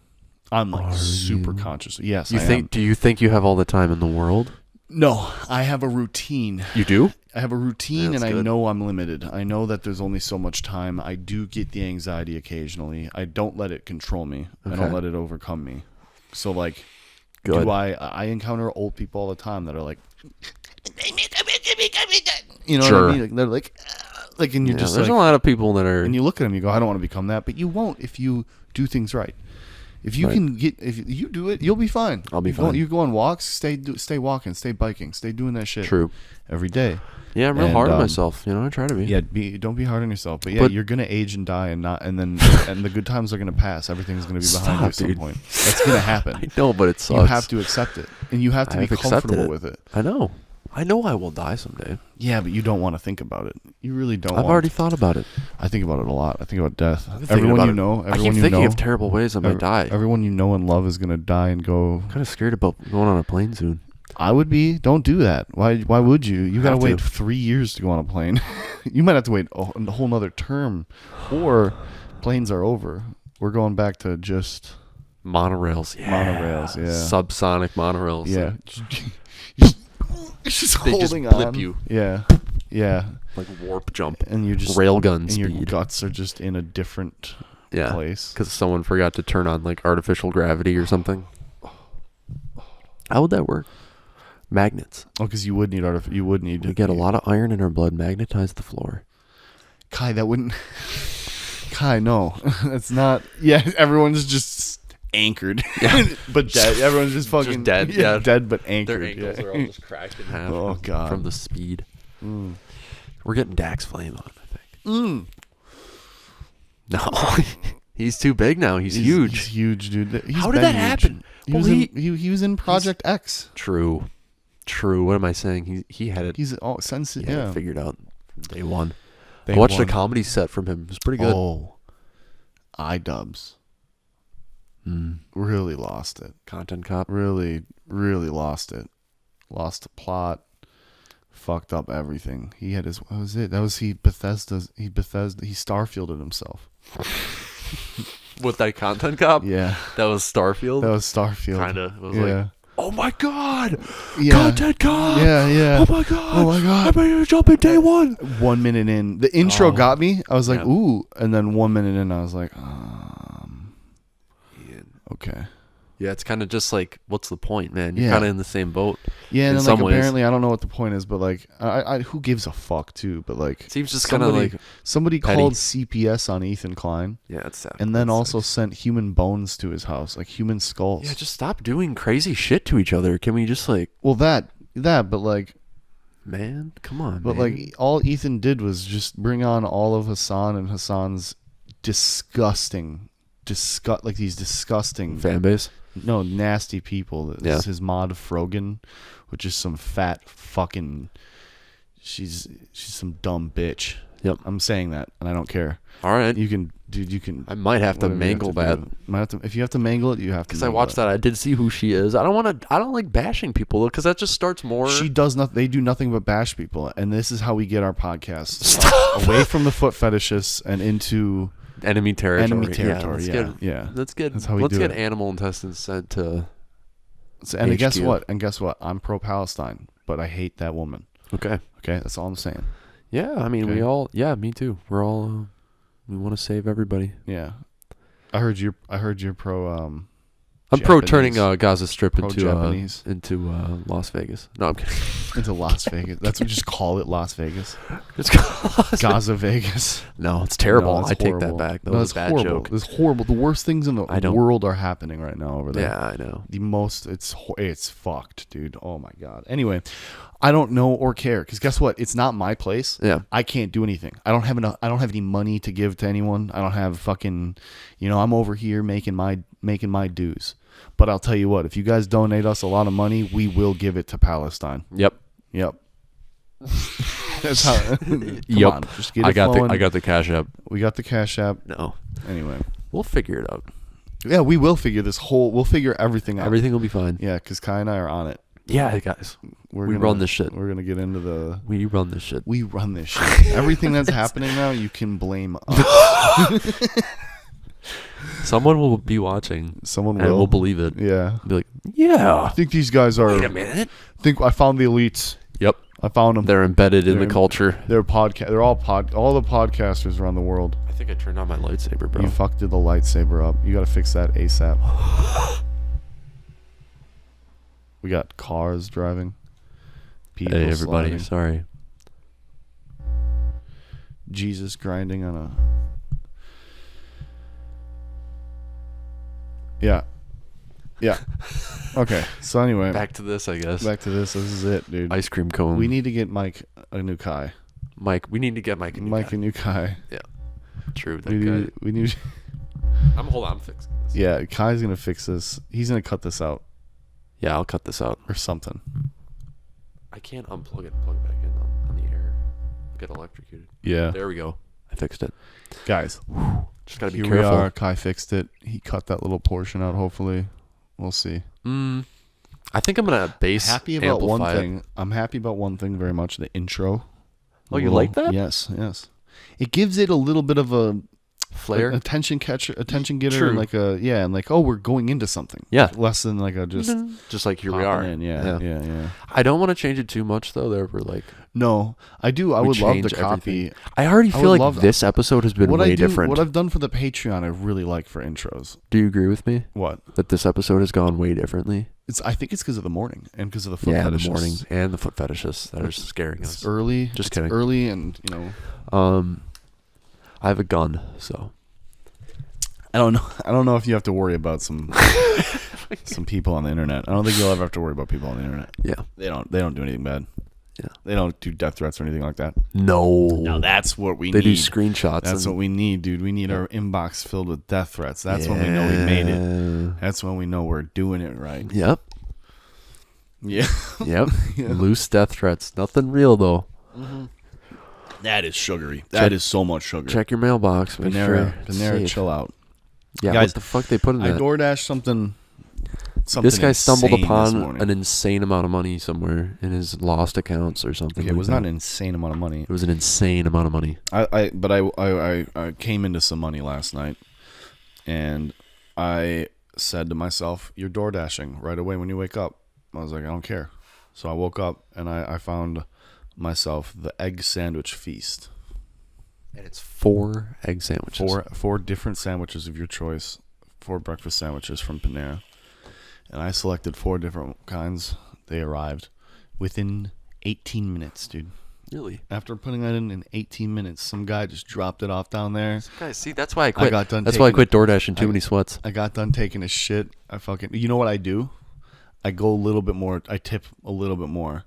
I'm like super conscious. Yes, I am. Do you think you have all the time in the world? No, I have a routine. You do? I have a routine, and I good. know I'm limited. I know that there's only so much time. I do get the anxiety occasionally. I don't let it control me. Okay. I don't let it overcome me. So, like, Good. do I encounter old people all the time that are like, you know Sure. what I mean? Like, they're like, and you're just there's like, a lot of people that are. and you look at them, you go, I don't want to become that, but you won't if you do things right. If you can if you do it, you'll be fine. I'll be fine. You go on walks, stay walking, stay biking, stay doing that shit. True. Every day. Yeah, I'm real hard on myself. You know, I try to be. Yeah, don't be hard on yourself. But yeah, you're gonna age and die, and then and the good times are gonna pass. Everything's gonna be behind you at some point. That's gonna happen. I know, but it sucks. You have to accept it, and you have to be comfortable with it. I know I will die someday. Yeah, but you don't want to think about it. You really don't. I've already thought about it. I think about it a lot. I think about death. Everyone you know. I keep thinking of terrible ways I might die. Everyone you know and love is gonna die and go. I'm kind of scared about going on a plane soon. I would be. Don't do that. Why would you? You gotta Have wait to. 3 years to go on a plane. You might have to wait a whole nother term, or planes are over. We're going back to just Monorails. Yeah. monorails. Yeah. Subsonic monorails. Yeah. It's just They just holding blip on. you. Yeah. Yeah. Like warp jump. And you're just Railgun and speed. your guts are just in a different place. Because someone forgot to turn on like artificial gravity or something. How would that work? Magnets. Oh, because you would need We get a lot of iron in our blood. Magnetize the floor. Kai, that wouldn't. Kai, no, that's not. Yeah, everyone's just anchored, but dead. Everyone's just fucking Just dead, yeah. dead but anchored. Their ankles yeah. are all just cracked in half. Oh, God. From the speed. We're getting Dax Flame on, I think. No, he's too big now. He's huge. He's huge, dude. He's How did been that huge. happen? He Well, was in Project X. True. What am I saying? He had it. He's since He had it figured out from day one. Day I watched one. a comedy set from him. It was pretty good. Oh, iDubbbz. Really lost it. Content cop. Really, really lost it. Lost the plot. Fucked up everything. He had his. What was it? That was he Bethesda. He Starfielded himself. With that content cop? Yeah, That was Starfield? that was Starfield. Kinda. It was Yeah. like, oh my god! Yeah. Content cop! Yeah. Oh my god! Oh my God. I'm ready to jump in day one! 1 minute in, the intro got me. I was like, Yeah. ooh, and then 1 minute in, I was like, okay. Yeah, it's kind of just like, what's the point, man? You're Yeah. kind of in the same boat. Yeah, and in then some like ways. apparently I don't know what the point is, but like I who gives a fuck too? But like Seems just kind of like, somebody petty. called CPS on Ethan Klein, yeah, it's sad. and then That also sucks. sent human bones to his house, like human skulls. Yeah, just stop doing crazy shit to each other. Can we just like, well that, but like, man, come on, but man. like all Ethan did was just bring on all of Hassan and Hassan's disgusting Fan base? no, nasty people. This Yeah. is his mod Frogan, which is some fat fucking. She's some dumb bitch. Yep. I'm saying that, and I don't care. All right. You can, dude. You can. I might have to whatever you have mangle to that. do. Might have to, if you have to mangle it, you have to. Because I mangle watched it. that. I did see who she is. I don't like bashing people because that just starts more. She does nothing. They do nothing but bash people, and this is how we get our podcasts away from the foot fetishists and into enemy territory. enemy territory. Yeah. Let's get That's how we let's do get it. animal intestines sent to. So, and guess HQ. what? I'm pro-Palestine, but I hate that woman. Okay. Okay, that's all I'm saying. Yeah, I mean, Okay. we all. Yeah, me too. We're all. We want to save everybody. Yeah, I heard you're pro. I'm pro Japanese. turning Gaza Strip Pro-Japanese. into Las Vegas. No, I'm kidding. into Las Vegas. That's what you just call it, Las Vegas. It's called Gaza Vegas. No, it's terrible. No, that's I take horrible. that back. That No, was a that's bad horrible. joke. It's horrible. The worst things in the I don't- world are happening right now over there. Yeah, I know. The most, it's fucked, dude. Oh my God. Anyway, I don't know or care because guess what? It's not my place. Yeah. I can't do anything. I don't have enough. I don't have any money to give to anyone. I don't have fucking, I'm over here making my dues. But I'll tell you what, if you guys donate us a lot of money, we will give it to Palestine. Yep. Yep. That's how. Yep. On, just get it flowing. I got the Cash App. We got the Cash App. No. Anyway, We'll figure it out. yeah, we will figure We'll figure everything out. Everything will be fine. Yeah, because Kai and I are on it. Yeah, guys. We run this shit. We're gonna get into the. We run this shit. We run this shit. Everything that's happening now, you can blame us. Someone will be watching. Someone and will. will believe it. Yeah. Be like, yeah. I think these guys are. Wait a minute. I think I found the elites. Yep. I found them. They're embedded in the culture. They're They're all the podcasters around the world. I think I turned on my lightsaber, bro. You fucked the lightsaber up. You got to fix that ASAP. We got cars driving. People Hey, everybody. sliding. Sorry. Jesus grinding on a. Yeah. Yeah. Okay. So anyway, Back to this, I guess. back to this. This is it, dude. Ice cream cone. We need to get Mike a new Kai. We need to get Mike a new Mike guy. a new Kai. True. That We guy. need. We need. Hold on. I'm fixing this. Yeah, Kai's gonna fix this. He's gonna cut this out Yeah, I'll cut this out. or something. I can't unplug it and plug it back in on the air. Get electrocuted. Yeah, There we go. I fixed it. guys. Just gotta be Here careful. we are. Kai fixed it. He cut that little portion out. Hopefully, we'll see. I think I'm gonna bass Happy about one amplify it. thing. I'm happy about one thing very much. The intro. Oh, you like that? Yes, yes. It gives it a little bit of a Flair. attention getter, True. and like we're going into something. Yeah. Less than like a Just like here we popping are. in. Yeah. I don't want to change it too much though. There were like No, I do. I we would love to change copy. everything. I already I feel would like love this episode has been way different. What I've done for the Patreon, I really like for intros. Do you agree with me What? that this episode has gone way differently? I think it's because of the morning and because of the foot Yeah, fetishes. the morning and the foot fetishes that are scaring It's us. early. Just it's kidding. Early, and I have a gun, so I don't know. I don't know if you have to worry about some people on the internet. I don't think you'll ever have to worry about people on the internet. yeah. They don't do anything bad. Yeah. They don't do death threats or anything like that. No. No, that's what we They need. do screenshots. That's what we need, dude. We need our inbox filled with death threats. That's when we know we made it. That's when we know we're doing it right. Yep. Yeah. Yep. Loose death threats. Nothing real though. That is sugary. That is so much sugar. Check your mailbox. Make sure it's Panera, safe. chill out. Yeah, Guys, what the fuck they put in I that? DoorDashed something This guy stumbled insane this upon morning. an insane amount of money somewhere in his lost accounts or something. Okay, it like was that. not an insane amount of money. It was an insane amount of money. I came into some money last night, and I said to myself, "You're door dashing right away when you wake up." I was like, "I don't care." So I woke up and I found myself the egg sandwich feast. And it's 4 egg sandwiches. Four different sandwiches of your choice, 4 breakfast sandwiches from Panera, and I selected 4 different kinds. They arrived within 18 minutes, dude. Really? After putting that in 18 minutes, some guy just dropped it off down there. Guys, see, that's why I quit. got done That's why I taking- quit DoorDash in too many sweats. I got done taking a shit. You know what I do? I go a little bit more. I tip a little bit more.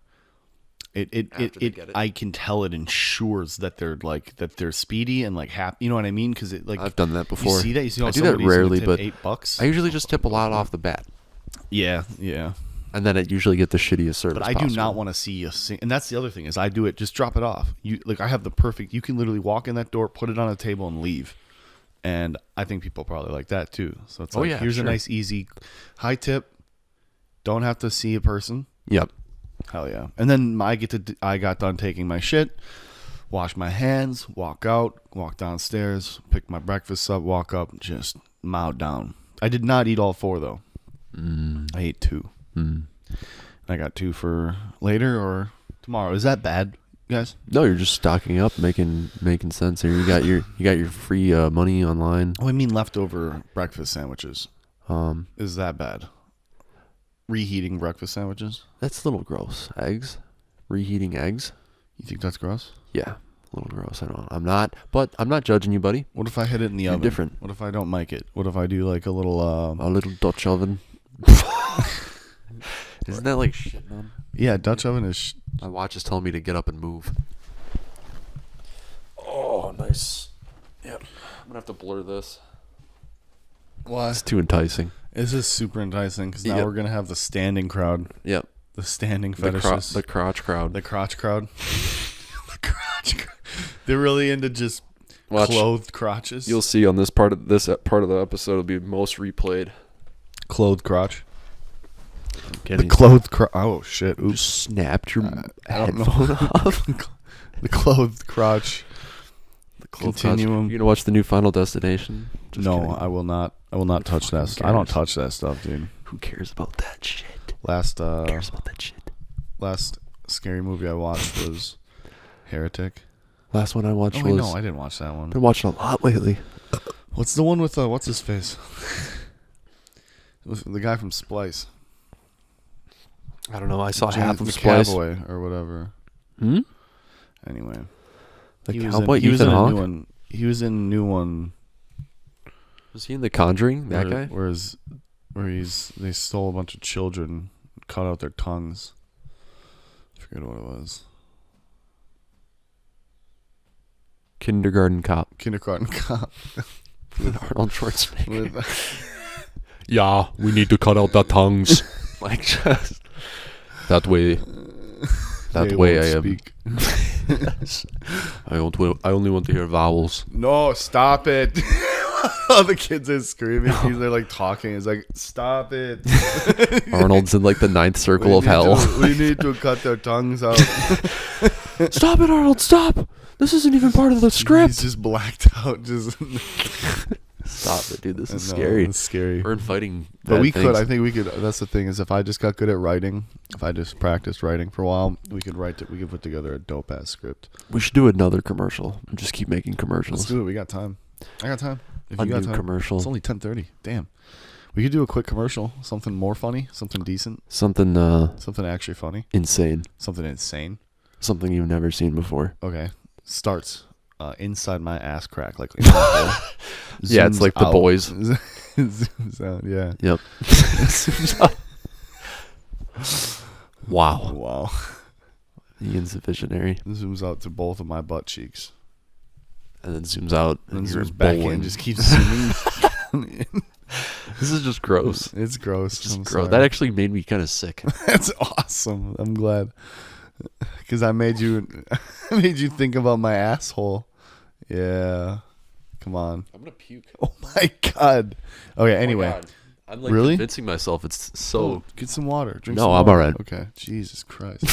After they get it. I can tell it ensures that they're speedy and like happy. You know what I mean? Because I've done that before. You see that? You see how I do that somebody's gonna rarely, tip but $8? I usually just tip a lot off the bat. Yeah. And then I usually get the shittiest service But I do not want to see and that's the other thing is I do it. Just drop it off. I have the perfect. You can literally walk in that door, put it on a table, and leave. And I think people probably like that too. So it's like, here's a nice, easy, high tip. Don't have to see a person. Yep. Hell yeah. And then I got done taking my shit, wash my hands, walk out, walk downstairs, pick my breakfast up, walk up, just mowed down. I did not eat all 4 though. I ate 2. I got 2 for later or tomorrow. Is that bad, guys? No, you're just stocking up, making sense here. You got your free money online. Oh, I mean leftover breakfast sandwiches. Is that bad? Reheating breakfast sandwiches? That's a little gross. Eggs, reheating eggs. You think that's gross? Yeah, a little gross. I'm not judging you, buddy. What if I hit it in the oven? Different. What if I don't mic it? What if I do like a little A little Dutch oven. Isn't that like shit, man? Yeah, Dutch oven is My watch is telling me to get up and move. Oh, nice. Yep. I'm gonna have to blur this. Why? It's too enticing. This is super enticing because now Yep. we're gonna have the standing crowd, Yep. the standing The fetishes, crotch crowd. the crotch crowd. They're really into just clothed crotches. You'll see on this part of the episode will be most replayed. Clothed crotch. The clothed crotch. Oh shit! Oops. Just snapped your headphone off. The clothed crotch. The clothed Continuum. Crotch. You gonna watch the new Final Destination? Just kidding. I will not. I will not touch that. I don't touch that stuff, dude. Who cares about that shit? Who cares about that shit? Last scary movie I watched was Heretic. Last one I watched was... no, I didn't watch that one. Been watching a lot lately. What's the one with, what's his face? The guy from Splice. I don't know. I saw half of Splice. Cowboy or whatever. Anyway. The Cowboy? Ethan Hawke? He was in a new one. Was he in The Conjuring? That guy? Where they stole a bunch of children, cut out their tongues. I forget what it was. Kindergarten Cop. With Arnold Schwarzenegger. Yeah, we need to cut out the tongues. Like, just that way. That way I am. I only want to hear vowels. No, stop it. All the kids are screaming. They're like talking. It's like, stop it. Arnold's in like the ninth circle of hell. We need to cut their tongues out. Stop it, Arnold, stop. This isn't even part of the script. He's just blacked out. Just stop it, dude. This is scary. It's scary. We're fighting. But we could. I think we could. That's the thing is, if I just got good at writing, if I just practiced writing for a while, we could write it. We could put together a dope ass script. We should do another commercial and just keep making commercials. Let's do it. We got time. I got time. If a you got new time. commercial. It's only 10:30. Damn. We could do a quick commercial. Something more funny. Something decent. Something. Something actually funny. Insane. Something insane. Something you've never seen before. Okay. Starts inside my ass crack, like yeah, it's like the boys. Zooms out, yeah. Yep. Zooms out. Wow. The insufficienary. Zooms out to both of my butt cheeks, and then zooms out, and zooms back in. Just keeps zooming. This is just gross. It's gross. It's just gross. That actually made me kind of sick. That's awesome. I'm glad. Because I made you think about my asshole. Yeah. Come on. I'm going to puke. Oh my God. Okay, anyway. God. I'm like really? convincing myself it's so... get some water. Drink no, some I'm water. all right. Okay. Jesus Christ.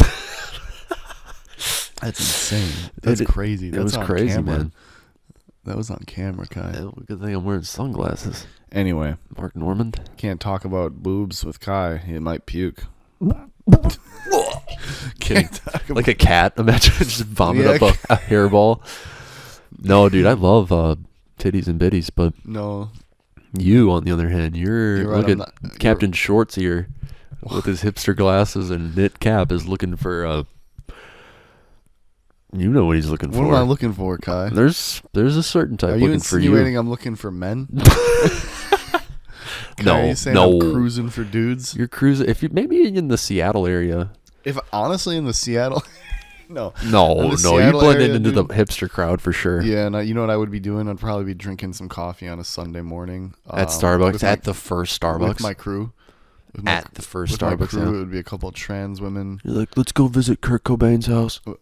That's insane. That's crazy. That's was crazy, camera. Man. That was on camera, Kai. Yeah, good thing I'm wearing sunglasses. Anyway. Mark Normand. Can't talk about boobs with Kai. He might puke. Kidding. Like a cat. Imagine just vomit up a hairball. No, dude, I love titties and bitties, but no. You, on the other hand, you're right, look at Captain Shorts here with his hipster glasses and knit cap is looking for you know what he's looking for. What am I looking for, Kai? There's a certain type. Are you insinuating I'm looking for men? No, are you saying I'm cruising for dudes? You're cruising. If you maybe in the Seattle area. If honestly in the Seattle, no, you blend into the hipster crowd for sure. Yeah, and you know what I would be doing? I'd probably be drinking some coffee on a Sunday morning at Starbucks. At the first Starbucks with my crew. At the first Starbucks, my crew, it would be a couple of trans women. You're like, let's go visit Kurt Cobain's house. A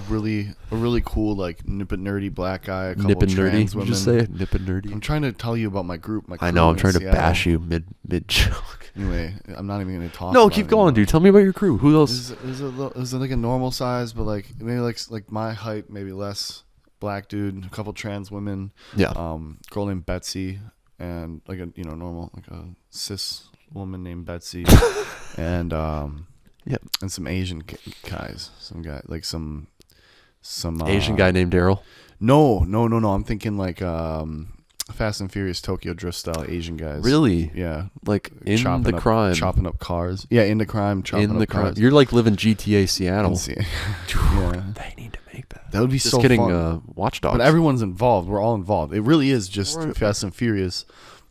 really cool, like nip and nerdy black guy. A couple of trans women. Just say it, nip and nerdy. I'm trying to tell you about my group. My crew I know. I'm trying to Seattle. bash you mid joke. Anyway, I'm not even going to talk. No, keep going, dude. Tell me about your crew. Who else? It was like a normal size, but like maybe like my height, maybe less. Black dude, a couple trans women. Yeah. Girl named Betsy, and like a normal like a cis woman named Betsy, and yep, and some Asian guys, some guy like some Asian guy named Daryl. No. I'm thinking like Fast and Furious Tokyo Drift style Asian guys. Really? Yeah, like in the crime, chopping up cars. Yeah, in the crime, chopping up cars. You're like living GTA Seattle. Yeah, they need to make that. That would be just so kidding, fun. Watch Dogs. But everyone's involved. We're all involved. It really is just Fast and Furious.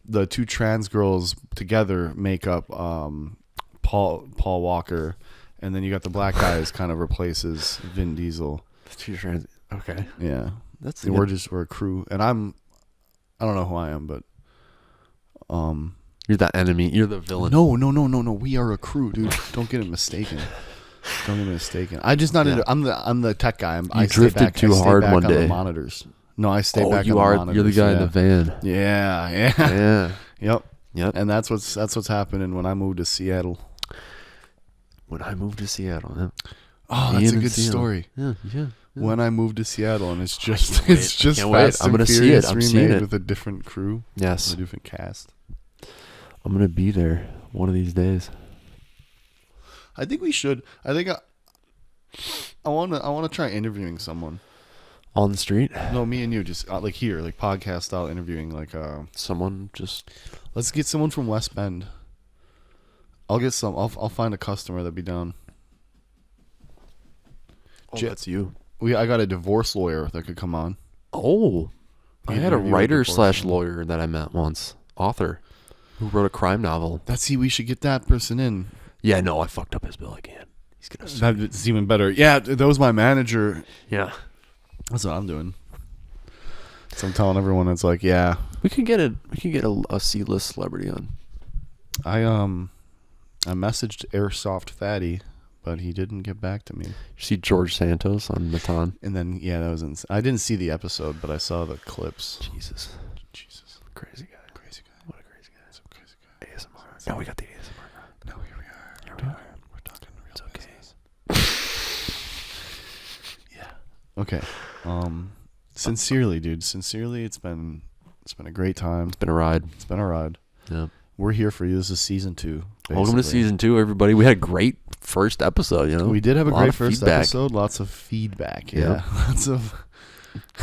The two trans girls together make up Paul Walker, and then you got the black guy who kind of replaces Vin Diesel. The two trans. Okay. Yeah, that's. We're a crew, and I don't know who I am, but you're the enemy. You're the villain. No. We are a crew, dude. Don't get it mistaken. Don't get me mistaken. I'm just not into. I'm the tech guy. I drifted too hard one day. The monitors. No, I stay back. You on are. the monitors. You're the guy in the van. Yeah. Yep. And that's what's happening when I moved to Seattle. Yeah. Oh, that's a good story. Yeah. When I moved to Seattle, and it's just Can't wait. I'm gonna see it. I'm seeing it with a different crew. Yes. A different cast. I'm gonna be there one of these days. I think we should. I think I want to try interviewing someone on the street. No, me and you, just like here, like podcast style interviewing, like someone. Just let's get someone from West Bend. I'll get some. I'll find a customer that'd be down. Oh, that's you. I got a divorce lawyer that could come on. Oh, I had a writer / lawyer that I met once, author, who wrote a crime novel. We should get that person in. Yeah, no, I fucked up his bill again. He's gonna. That's even better. Yeah, that was my manager. Yeah, that's what I'm doing. So I'm telling everyone, it's like, yeah, we can get a C-list celebrity on. I messaged Airsoft Fatty, but he didn't get back to me. You see George Santos on Matan? And then, that was insane. I didn't see the episode, but I saw the clips. Jesus. Crazy guy. What a crazy guy. So crazy guy. ASMR. Now we got the ASMR. No, here we are. We're talking real business. Yeah. Okay. Sincerely, dude. Sincerely, it's been a great time. It's been a ride. Yeah. We're here for you. This is season 2. Basically. Welcome to season 2, everybody. We had a great first episode, We did have a great first episode. Lots of feedback. Yeah. Lots of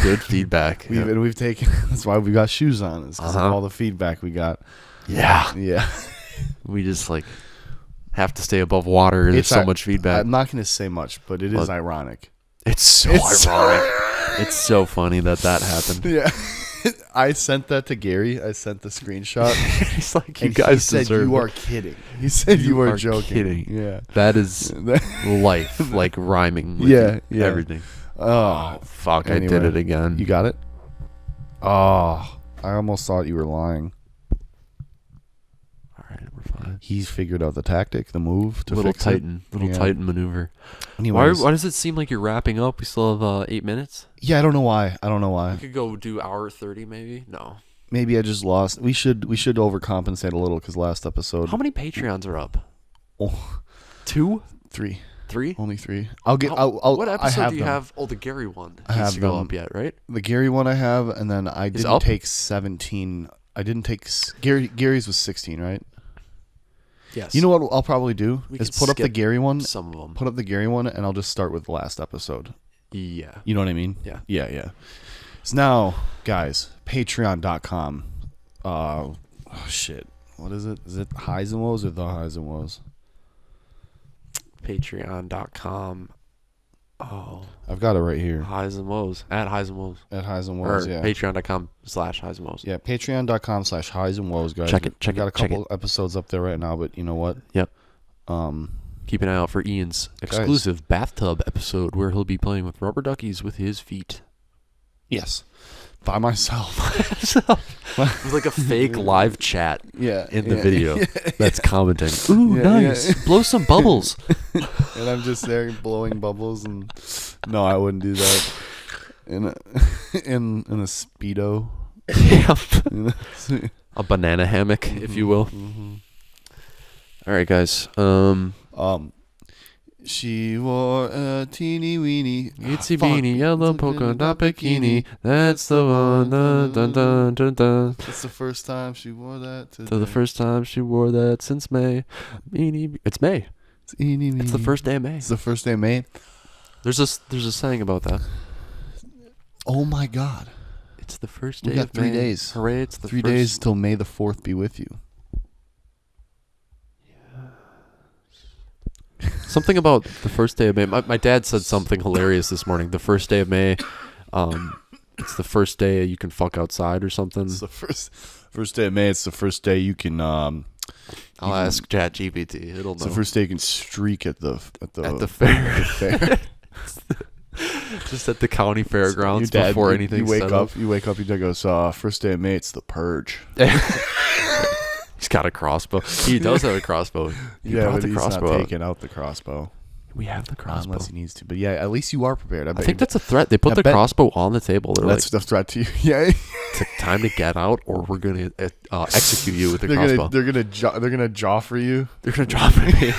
good feedback. We've taken. That's why we got shoes on. It's because of all the feedback we got. Yeah. We just have to stay above water. There's so much feedback. I'm not going to say much, but it is ironic. It's so ironic. It's so funny that happened. Yeah. I sent that to Gary. I sent the screenshot. He's like, you guys said you are kidding. He said you are joking. Kidding. Yeah. That is life, like rhyming with everything. Oh, fuck. Anyway, I did it again. You got it? Oh, I almost thought you were lying. All right, we're fine. He's figured out the tactic, the move to little fix Titan. it. Little Titan maneuver. Anyways, why does it seem like you're wrapping up? We still have 8 minutes? Yeah, I don't know why. We could go do hour 30 maybe? No. Maybe I just lost. We should overcompensate a little because last episode. How many Patreons are up? Oh, 2? 3. 3? Only 3. I'll get. What episode do you have? Oh, the Gary one. I have to go up yet, right? The Gary one I have, and then I didn't take 17. I didn't take Gary's was 16, right? Yes. You know what I'll probably do is put up the Gary one. Some of them. Put up the Gary one, and I'll just start with the last episode. Yeah. You know what I mean? Yeah. So now, guys, patreon.com. Shit. What is it? Is it Highs and Woes or the Highs and Woes? Patreon.com. Oh. I've got it right here. Highs and Woes. At Highs and Woes. At Highs and Woes, yeah. Patreon.com/Highs and Woes. Yeah, patreon.com/Highs and Woes, guys. Check it. We got a couple episodes up there right now, but you know what? Yep. Keep an eye out for Ian's exclusive bathtub episode where he'll be playing with rubber duckies with his feet. Yes. By myself. It's like a fake live chat in the video Yeah. that's commenting. Ooh, nice. Yeah. Blow some bubbles. And I'm just there blowing bubbles, and no, I wouldn't do that. In a Speedo. Yep. A banana hammock, if you will. Mm-hmm. All right, guys. She wore a teeny weeny itsy beanie yellow polka dot bikini. That's the one. Dun, dun, dun, dun, dun. It's the first time she wore that today. So the first time she wore that since May. It's May. It's the first day of May. It's the first day of May. There's a saying about that. Oh my God! It's the first day. We got of 3 May. days. Hooray! It's the 3 days till May the 4th be with you. Something about the first day of May. My dad said something hilarious this morning. The first day of May, it's the first day you can fuck outside or something. It's the first day of May. It's the first day you can. I'll ask ChatGPT. It'll know. It's the first day you can streak at the fair. Just at the county fairgrounds before anything. You wake up. Your dad goes, "First day of May. It's the purge." He's got a crossbow. He does have a crossbow. But he's not taking out the crossbow. We have the crossbow. Unless he needs to. But yeah, at least you are prepared. I think that's a threat. They put the crossbow on the table. They're that's the threat to you. Yeah. It's time to get out, or we're gonna execute you with the crossbow. They're gonna jaw for you. They're gonna jaw for me.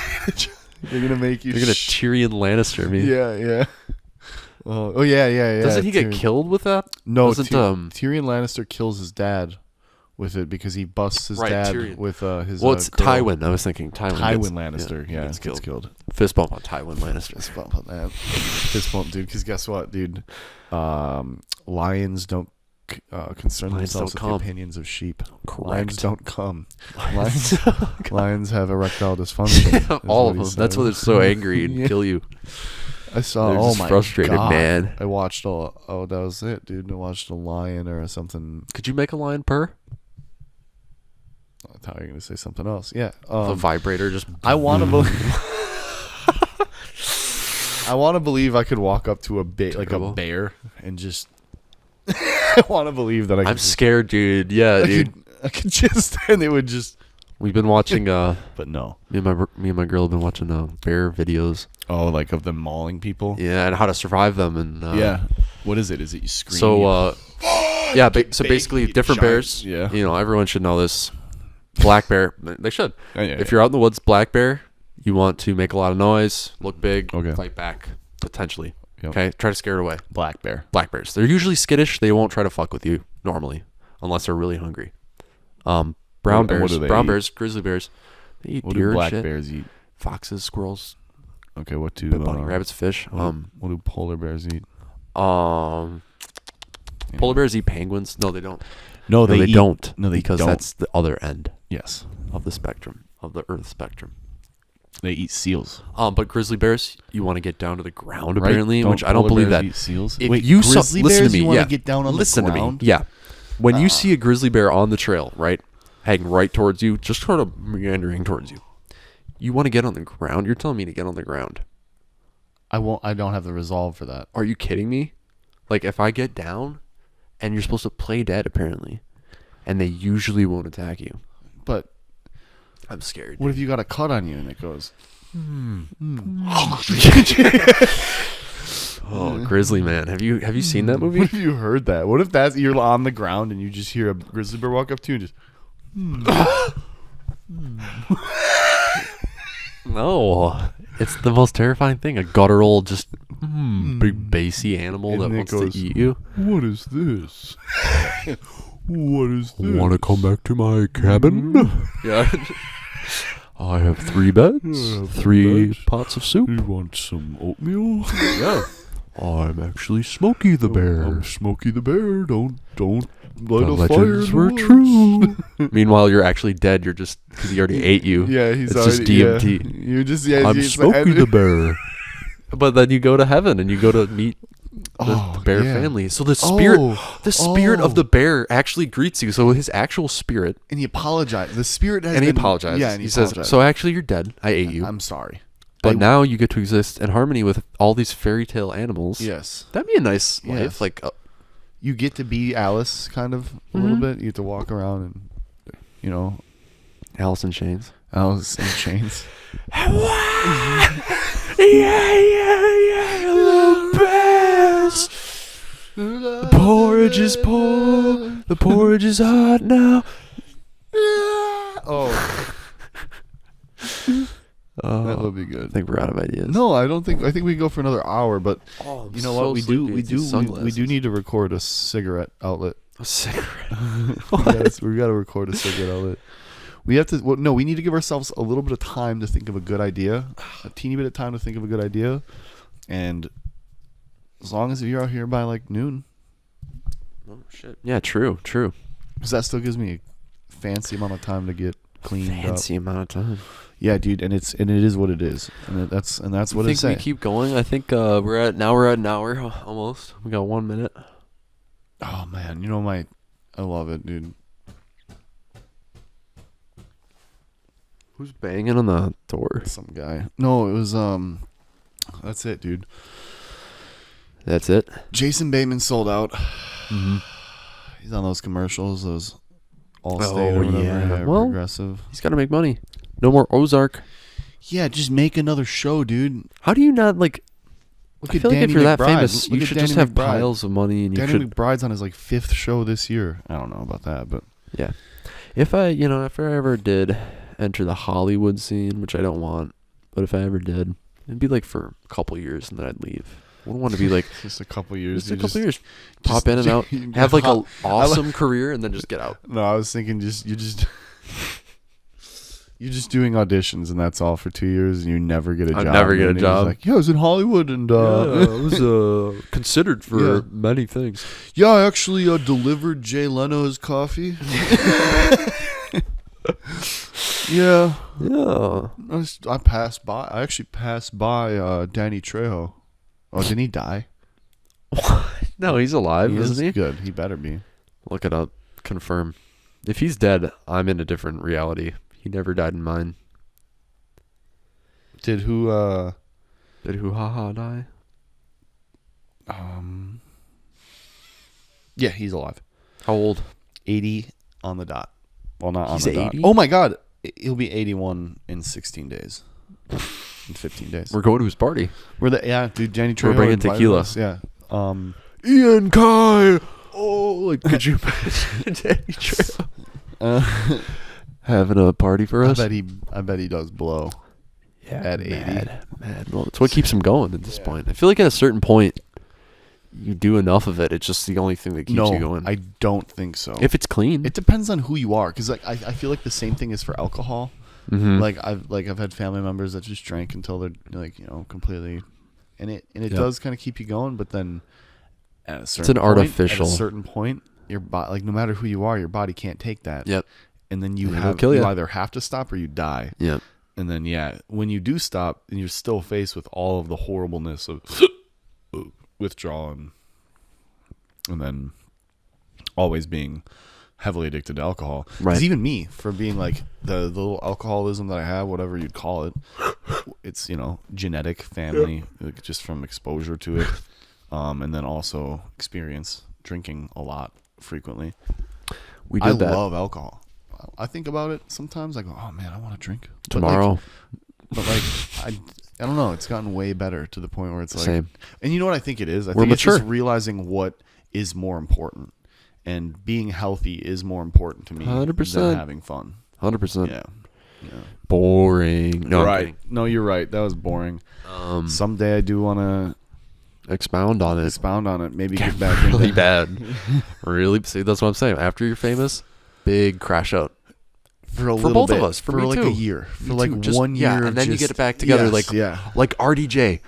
They're gonna make you. They're gonna Tyrion Lannister me. Yeah. Oh yeah. Doesn't he get killed with that? No, Tyrion Lannister kills his dad with it because he busts his dad Tyrion. with his. Well, it's girl. Tywin. I was thinking Tywin Lannister. Yeah, gets killed. Fist bump on Tywin Lannister. Fist bump on that. Fist bump, dude. Because guess what, dude? Lions don't concern themselves with the opinions of sheep. Correct. Lions don't come. Lions have erectile dysfunction. All of them. That's why they're so angry and kill you. I saw. They're just frustrated, God. man. I watched that was it, dude. I watched a lion or something. Could you make a lion purr? I thought you were gonna say something else. Yeah, the vibrator just. I want to believe. I want to believe I could walk up to a bear and just. I want to believe that I. I'm scared, dude. Yeah, dude. I could just, and it would just. We've been watching. But no. Me and my girl have been watching bear videos. Oh, like of them mauling people. Yeah, and how to survive them, and yeah. What is it? Is it you scream? So, yeah. So basically, different bears. Yeah. You know, everyone should know this. Black bear. They should. If you're out in the woods, black bear, you want to make a lot of noise, look big, fight back, potentially. Yep. Okay, try to scare it away. Black bears. They're usually skittish. They won't try to fuck with you normally, unless they're really hungry. Brown bears, grizzly bears, they eat deer and shit. Black bears eat? Foxes, squirrels. Okay, what do bunny rabbits, fish? What do polar bears eat? Polar bears eat penguins. No, they don't. No, they don't. No, they because don't. That's the other end. Yes. Of the spectrum, of the Earth spectrum. They eat seals. But grizzly bears, you want to get down to the ground, apparently, which I don't believe that. Eat seals? If Wait, you grizzly listen bears, to me, you want to get down on the ground? To me, yeah. When you see a grizzly bear on the trail, right, heading right towards you, just sort of meandering towards you, you want to get on the ground. You're telling me to get on the ground. I won't. I don't have the resolve for that. Are you kidding me? Like, if I get down, and you're supposed to play dead, apparently, and they usually won't attack you. But I'm scared. What if you got a cut on you and it goes? Oh, grizzly man! Have you seen that movie? What if you heard that? What if you're on the ground and you just hear a grizzly bear walk up to you and just? No, it's the most terrifying thing. A guttural, just big bassy animal and that wants goes, to eat you. What is this? What is this? Want to come back to my cabin? Yeah. I have 3 beds, 3 pots of soup. You want some oatmeal? Yeah. I'm actually Smokey the Bear. I'm Smokey the Bear. Don't light the a fire. Legends were true. Meanwhile, you're actually dead. You're just because he already ate you. Yeah, he's it's already, just DMT. Yeah. You're just I'm Smokey the Bear. But then you go to heaven and you go to meet the bear family. So the spirit of the bear actually greets you. So his actual spirit, and he apologized. The spirit has he apologized. Yeah, and he says, "So actually, you're dead. I ate you. I'm sorry." But now you get to exist in harmony with all these fairy tale animals. Yes. That'd be a nice life. Like, you get to be Alice, kind of, a little bit. You get to walk around and, Alice in Chains. Alice in Chains. Yeah, the best. The porridge is poor. The porridge is hot now. That would be good. I think we're out of ideas. No, I don't think. I think we can go for another hour. But you know what? We do need to record a cigarette outlet. A cigarette. We got to record a cigarette outlet. We have to. Well, no, we need to give ourselves a little bit of time to think of a good idea. A teeny bit of time to think of a good idea, and as long as you're out here by like noon. Oh shit! Yeah, true. Because that still gives me a fancy amount of time to get cleaned up. Fancy amount of time. Yeah, dude, and it is what it is, and that's what it's saying. We keep going. I think we're at an hour almost. We got 1 minute. Oh man, I love it, dude. Who's banging on the door? Some guy. No, it was that's it, dude. That's it. Jason Bateman sold out. Mm-hmm. He's on those commercials, those Allstate or whatever. Yeah. Well, Progressive. He's got to make money. No more Ozark. Yeah, just make another show, dude. How do you not like? Look I at feel like Danny if you're that McBride. famous, Look you at should Danny just have McBride. piles of money, and you Danny should. McBride's on his like 5th show this year. I don't know about that, but Yeah, if I ever did enter the Hollywood scene, which I don't want, but if I ever did, it'd be like for a couple years, and then I'd leave. I wouldn't want to be like just a couple years. just a couple years, pop in and out, have like an awesome career, and then just get out. No, I was thinking you're just doing auditions, and that's all for 2 years, and you never get a job. I never get a and you're just job. like, yeah, I was in Hollywood, and I was considered for many things. yeah, I actually delivered Jay Leno his coffee. Yeah. I passed by. I actually passed by Danny Trejo. Oh, didn't he die? No, he's alive, isn't he? Good. He better be. Look it up. Confirm. If he's dead, I'm in a different reality. He never died in mine. Did who? Did who haha die? Yeah, he's alive. How old? 80 on the dot. Well, not He's on the 80? dot. Oh my God, he'll be 81 in 16 days. In 15 days. We're going to his party. Dude, Danny Trejo. We're bringing invited tequila. us, yeah. Ian Kai. Oh, like could you imagine Danny Trejo having a party for us? I bet he does blow. Yeah, at 80. Mad. Well, it's what keeps him going at this point. I feel like at a certain point, you do enough of it. It's just the only thing that keeps you going. I don't think so. If it's clean, It depends on who you are, because like I feel like the same thing is for alcohol. Mhm. I've had family members that just drank until they're like completely, and it Yep. does kind of keep you going, but then at a certain It's an point, artificial. At a certain point, your body, like no matter who you are, your body can't take that. Yep. And then you It'll kill you ya. either have to stop or you die. Yep. And then when you do stop, and you're still faced with all of the horribleness of withdrawal and then always being heavily addicted to alcohol. Right. Because even me, for being like the little alcoholism that I have, whatever you'd call it, it's genetic, family, like, just from exposure to it, and then also experience drinking a lot frequently. I love alcohol. I think about it sometimes. I go, oh man, I want to drink Tomorrow. But I don't know. It's gotten way better to the point where it's like, Same. And you know what I think it is? I We're think mature. it's just realizing what is more important, and being healthy is more important to me 100%. than having fun. 100%. Yeah. Boring. No, I'm right. kidding. No, you're right. That was boring. Someday I do want to Expound on it. expound on it. Maybe get back into Really bad. Really. See, that's what I'm saying. After you're famous, big crash out. for a For little both of bit, us. For for me like too. a year, for Me like too. Just- 1 year. yeah, and then you just- get it back together, yes, like- yeah. Like RDJ,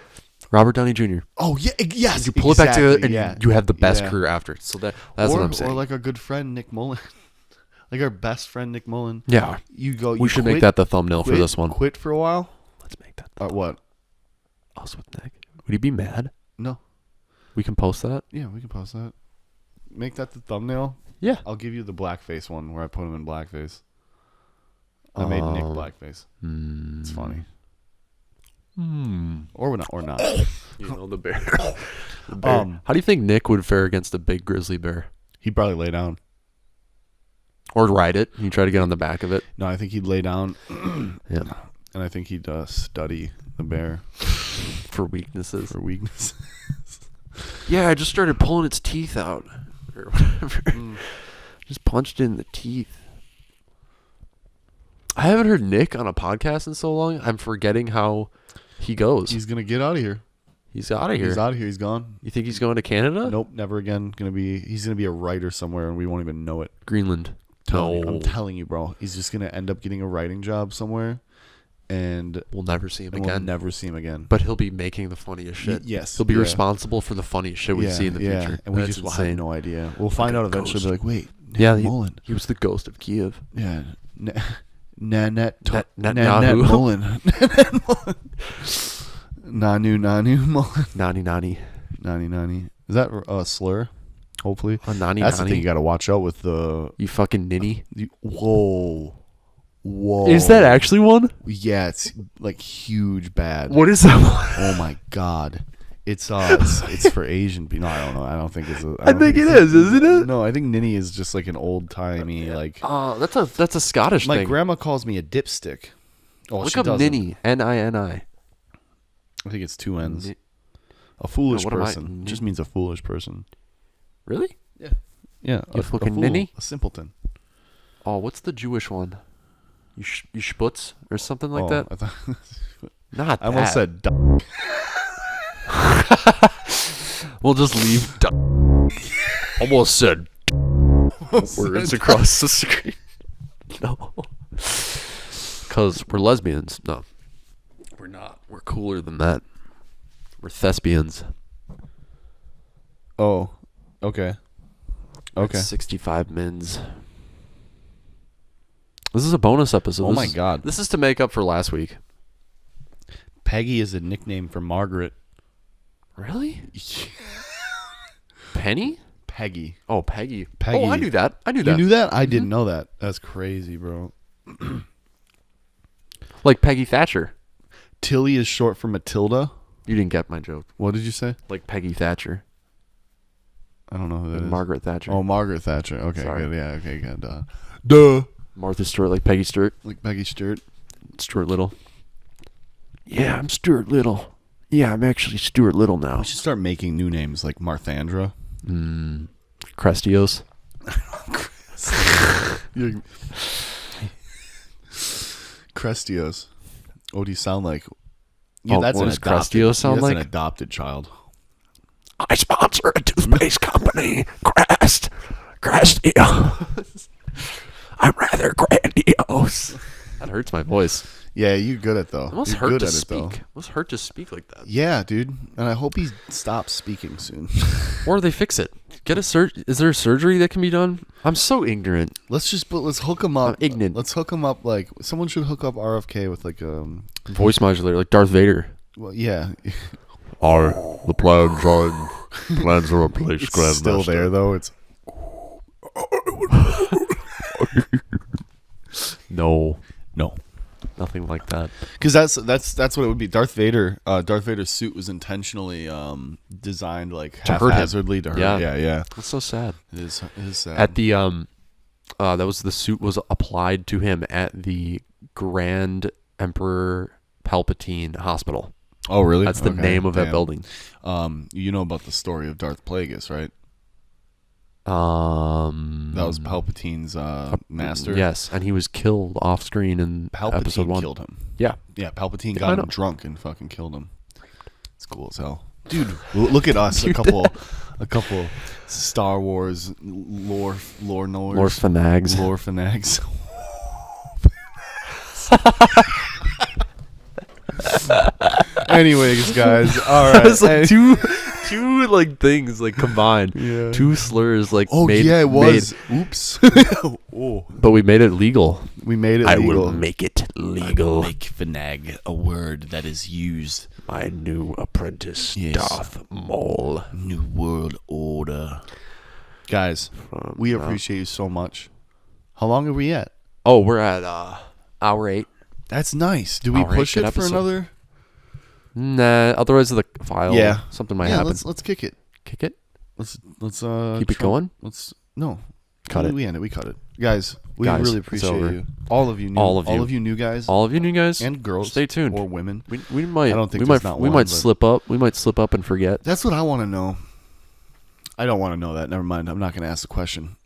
Robert Downey Jr. Oh yeah, yes. You pull it back together, exactly, and you have the best yeah. career after. So that's or, what I'm saying. Or like our good friend Nick Mullen, like our best friend Nick Mullen. Yeah. You go. We should make that the thumbnail for this one. Quit for a while. Let's make that. What? Us with Nick. Would he be mad? No. We can post that. Yeah, we can post that. Make that the thumbnail. Yeah. I'll give you the blackface one where I put him in blackface. I made Nick blackface. It's funny. Or not. Or not. You know the bear. The bear. How do you think Nick would fare against a big grizzly bear? He'd probably lay down. Or ride it? You try to get on the back of it. No, I think he'd lay down. Yeah. And I think he'd study the bear For weaknesses. for weakness. Yeah, I just started pulling its teeth out. Or whatever. Just punched it in the teeth. I haven't heard Nick on a podcast in so long. I'm forgetting how he goes. He's gonna get out of here. He's out of here. He's out of here. He's gone. You think he's going to Canada? Nope, never again. He's gonna be a writer somewhere, and we won't even know it. Greenland. I'm telling you, bro. He's just gonna end up getting a writing job somewhere, and We'll never see him we'll again. never see him again. But he'll be making the funniest shit. Yes, He'll be yeah. responsible for the funniest shit we see in the future. And we That's just will insane. have no idea. We'll find out eventually. ghost. Be like, wait, Nick Yeah, Mullen. he was the ghost of Kiev. Yeah, Nanette Nahu. Mullen. Nanu Mullen. Nani. Nani. Is that a slur? Hopefully. Nani. That's the thing you got to watch out with the. You fucking ninny. Whoa. Is that actually one? Yeah, it's like huge bad. What is that one? Oh my god. It's for Asian people. No, I don't know. I don't think it's. I think it is, isn't it? No, I think ninny is just like an old timey like. Oh, that's a Scottish My thing. grandma calls me a dipstick. Oh, Look she up doesn't. Nini. Nini. I think it's 2 N's. A foolish what am I- person just means a foolish person. Really? Yeah. You fucking ninny? A simpleton. Oh, what's the Jewish one? You sputz or something like that? I thought Not I almost that. said We'll just leave. Almost said words across the screen. No. Because we're lesbians. No. We're not. We're cooler than that. We're thespians. Oh. Okay. Okay. 65 mins. This is a bonus episode. Oh my God. This is to make up for last week. Peggy is a nickname for Margaret. Really? Penny? Peggy. Oh, Peggy. Peggy. Oh, I knew that. You knew that? I didn't know that. That's crazy, bro. Like Peggy Thatcher. Tilly is short for Matilda. You didn't get my joke. What did you say? Like Peggy Thatcher. I don't know who that is. Margaret Thatcher. Oh, Margaret Thatcher. Okay, Sorry. good. Yeah, okay, good. Duh. Martha Stewart, like Peggy Stewart. Like Peggy Stewart. Stuart Little. Yeah, I'm Stuart Little. Yeah, I'm actually Stuart Little now. We should start making new names like Marthandra. Crestios. Crestios. What do you sound like? Yeah, Oh, what does Crestios sound that's like? an adopted child. I sponsor a toothpaste company, Crestio. I'm rather grandiose. That hurts my voice. Yeah, you're good at though. It must You're hurt good to at it speak. though. It must hurt to speak like that. Yeah, dude. And I hope he stops speaking soon. Or they fix it. Get a Is there a surgery that can be done? I'm so ignorant. let's hook him up. I'm ignorant. Let's hook him up. Like someone should hook up RFK with like Voice modulator, like Darth Vader. well, yeah. The plans are in place, It's still there though. It's No. no. Nothing like that. Because that's what it would be. Darth Vader's suit was intentionally designed like To hurt him. haphazardly to hurt. Yeah. Yeah. That's so sad. It is sad. At the that was the suit was applied to him at the Grand Emperor Palpatine Hospital. Oh, really? That's the Okay, name of that damn. building. You know about the story of Darth Plagueis, right? That was Palpatine's master. Yes, and he was killed off screen in episode Palpatine 1. killed him. Yeah. Yeah, Palpatine I got know. him drunk and fucking killed him. It's cool as hell. Dude, look at us. a couple Star Wars lore knowers. Lord Fanags. Lore fanags. Anyways, guys. All right. It's like two like things like combined. Yeah. Two slurs like Oh made, yeah, it was. Oops. Oh, but we made it legal. we made it I legal. will make it legal. Make Finag a word that is used. My new apprentice, Yes. Darth Maul. New world order. Guys, we appreciate you so much. How long are we at? Oh, we're at hour 8. That's nice. Do we All right, push good it for episode. another? Nah, otherwise the file. Yeah. Something might Yeah, happen. let's kick it. Kick it. Let's Keep it going? Let's no. Cut it. We end it. We cut it. Guys, we Guys, really it's appreciate over. you. All of you new guys All of you new guys. and girls. Stay tuned. Or women. We might. I don't think we there's might. not we one, might but- slip up. We might slip up and forget. That's what I want to know. I don't want to know that. Never mind. I'm not going to ask the question.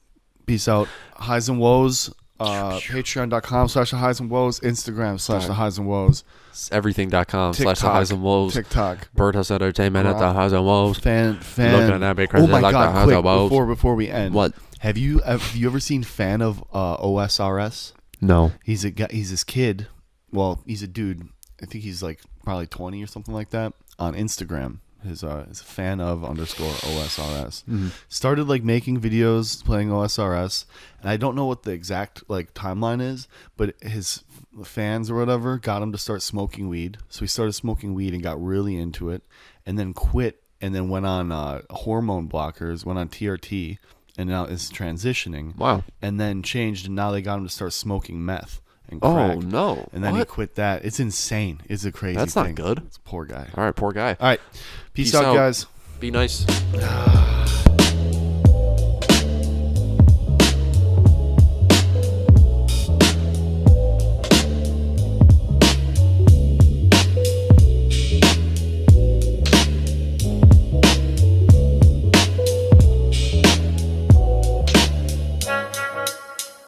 Peace out. Highs and Woes. Patreon.com/highs and woes. Instagram/highs and woes. Everything.com/highs and woes. TikTok. Birdhouse Entertainment at the highs and woes. Fan. Looking at me Oh crazy my like the God! highs Quick, and woes. before we end, What? have you ever seen Fan of OSRS? No. He's a guy. He's this kid. Well, he's a dude. I think he's like probably 20 or something like that on Instagram. His is a fan of _OSRS. Started like making videos playing OSRS, and I don't know what the exact like timeline is, but his fans or whatever got him to start smoking weed. So he started smoking weed and got really into it, and then quit, and then went on hormone blockers, went on TRT, and now is transitioning. Wow. And then changed, and now they got him to start smoking meth and Oh crack. no. And then he What? quit that. It's insane. It's a crazy That's thing. not good. It's a poor guy. All right, poor guy. All right. Peace out, guys. Be nice.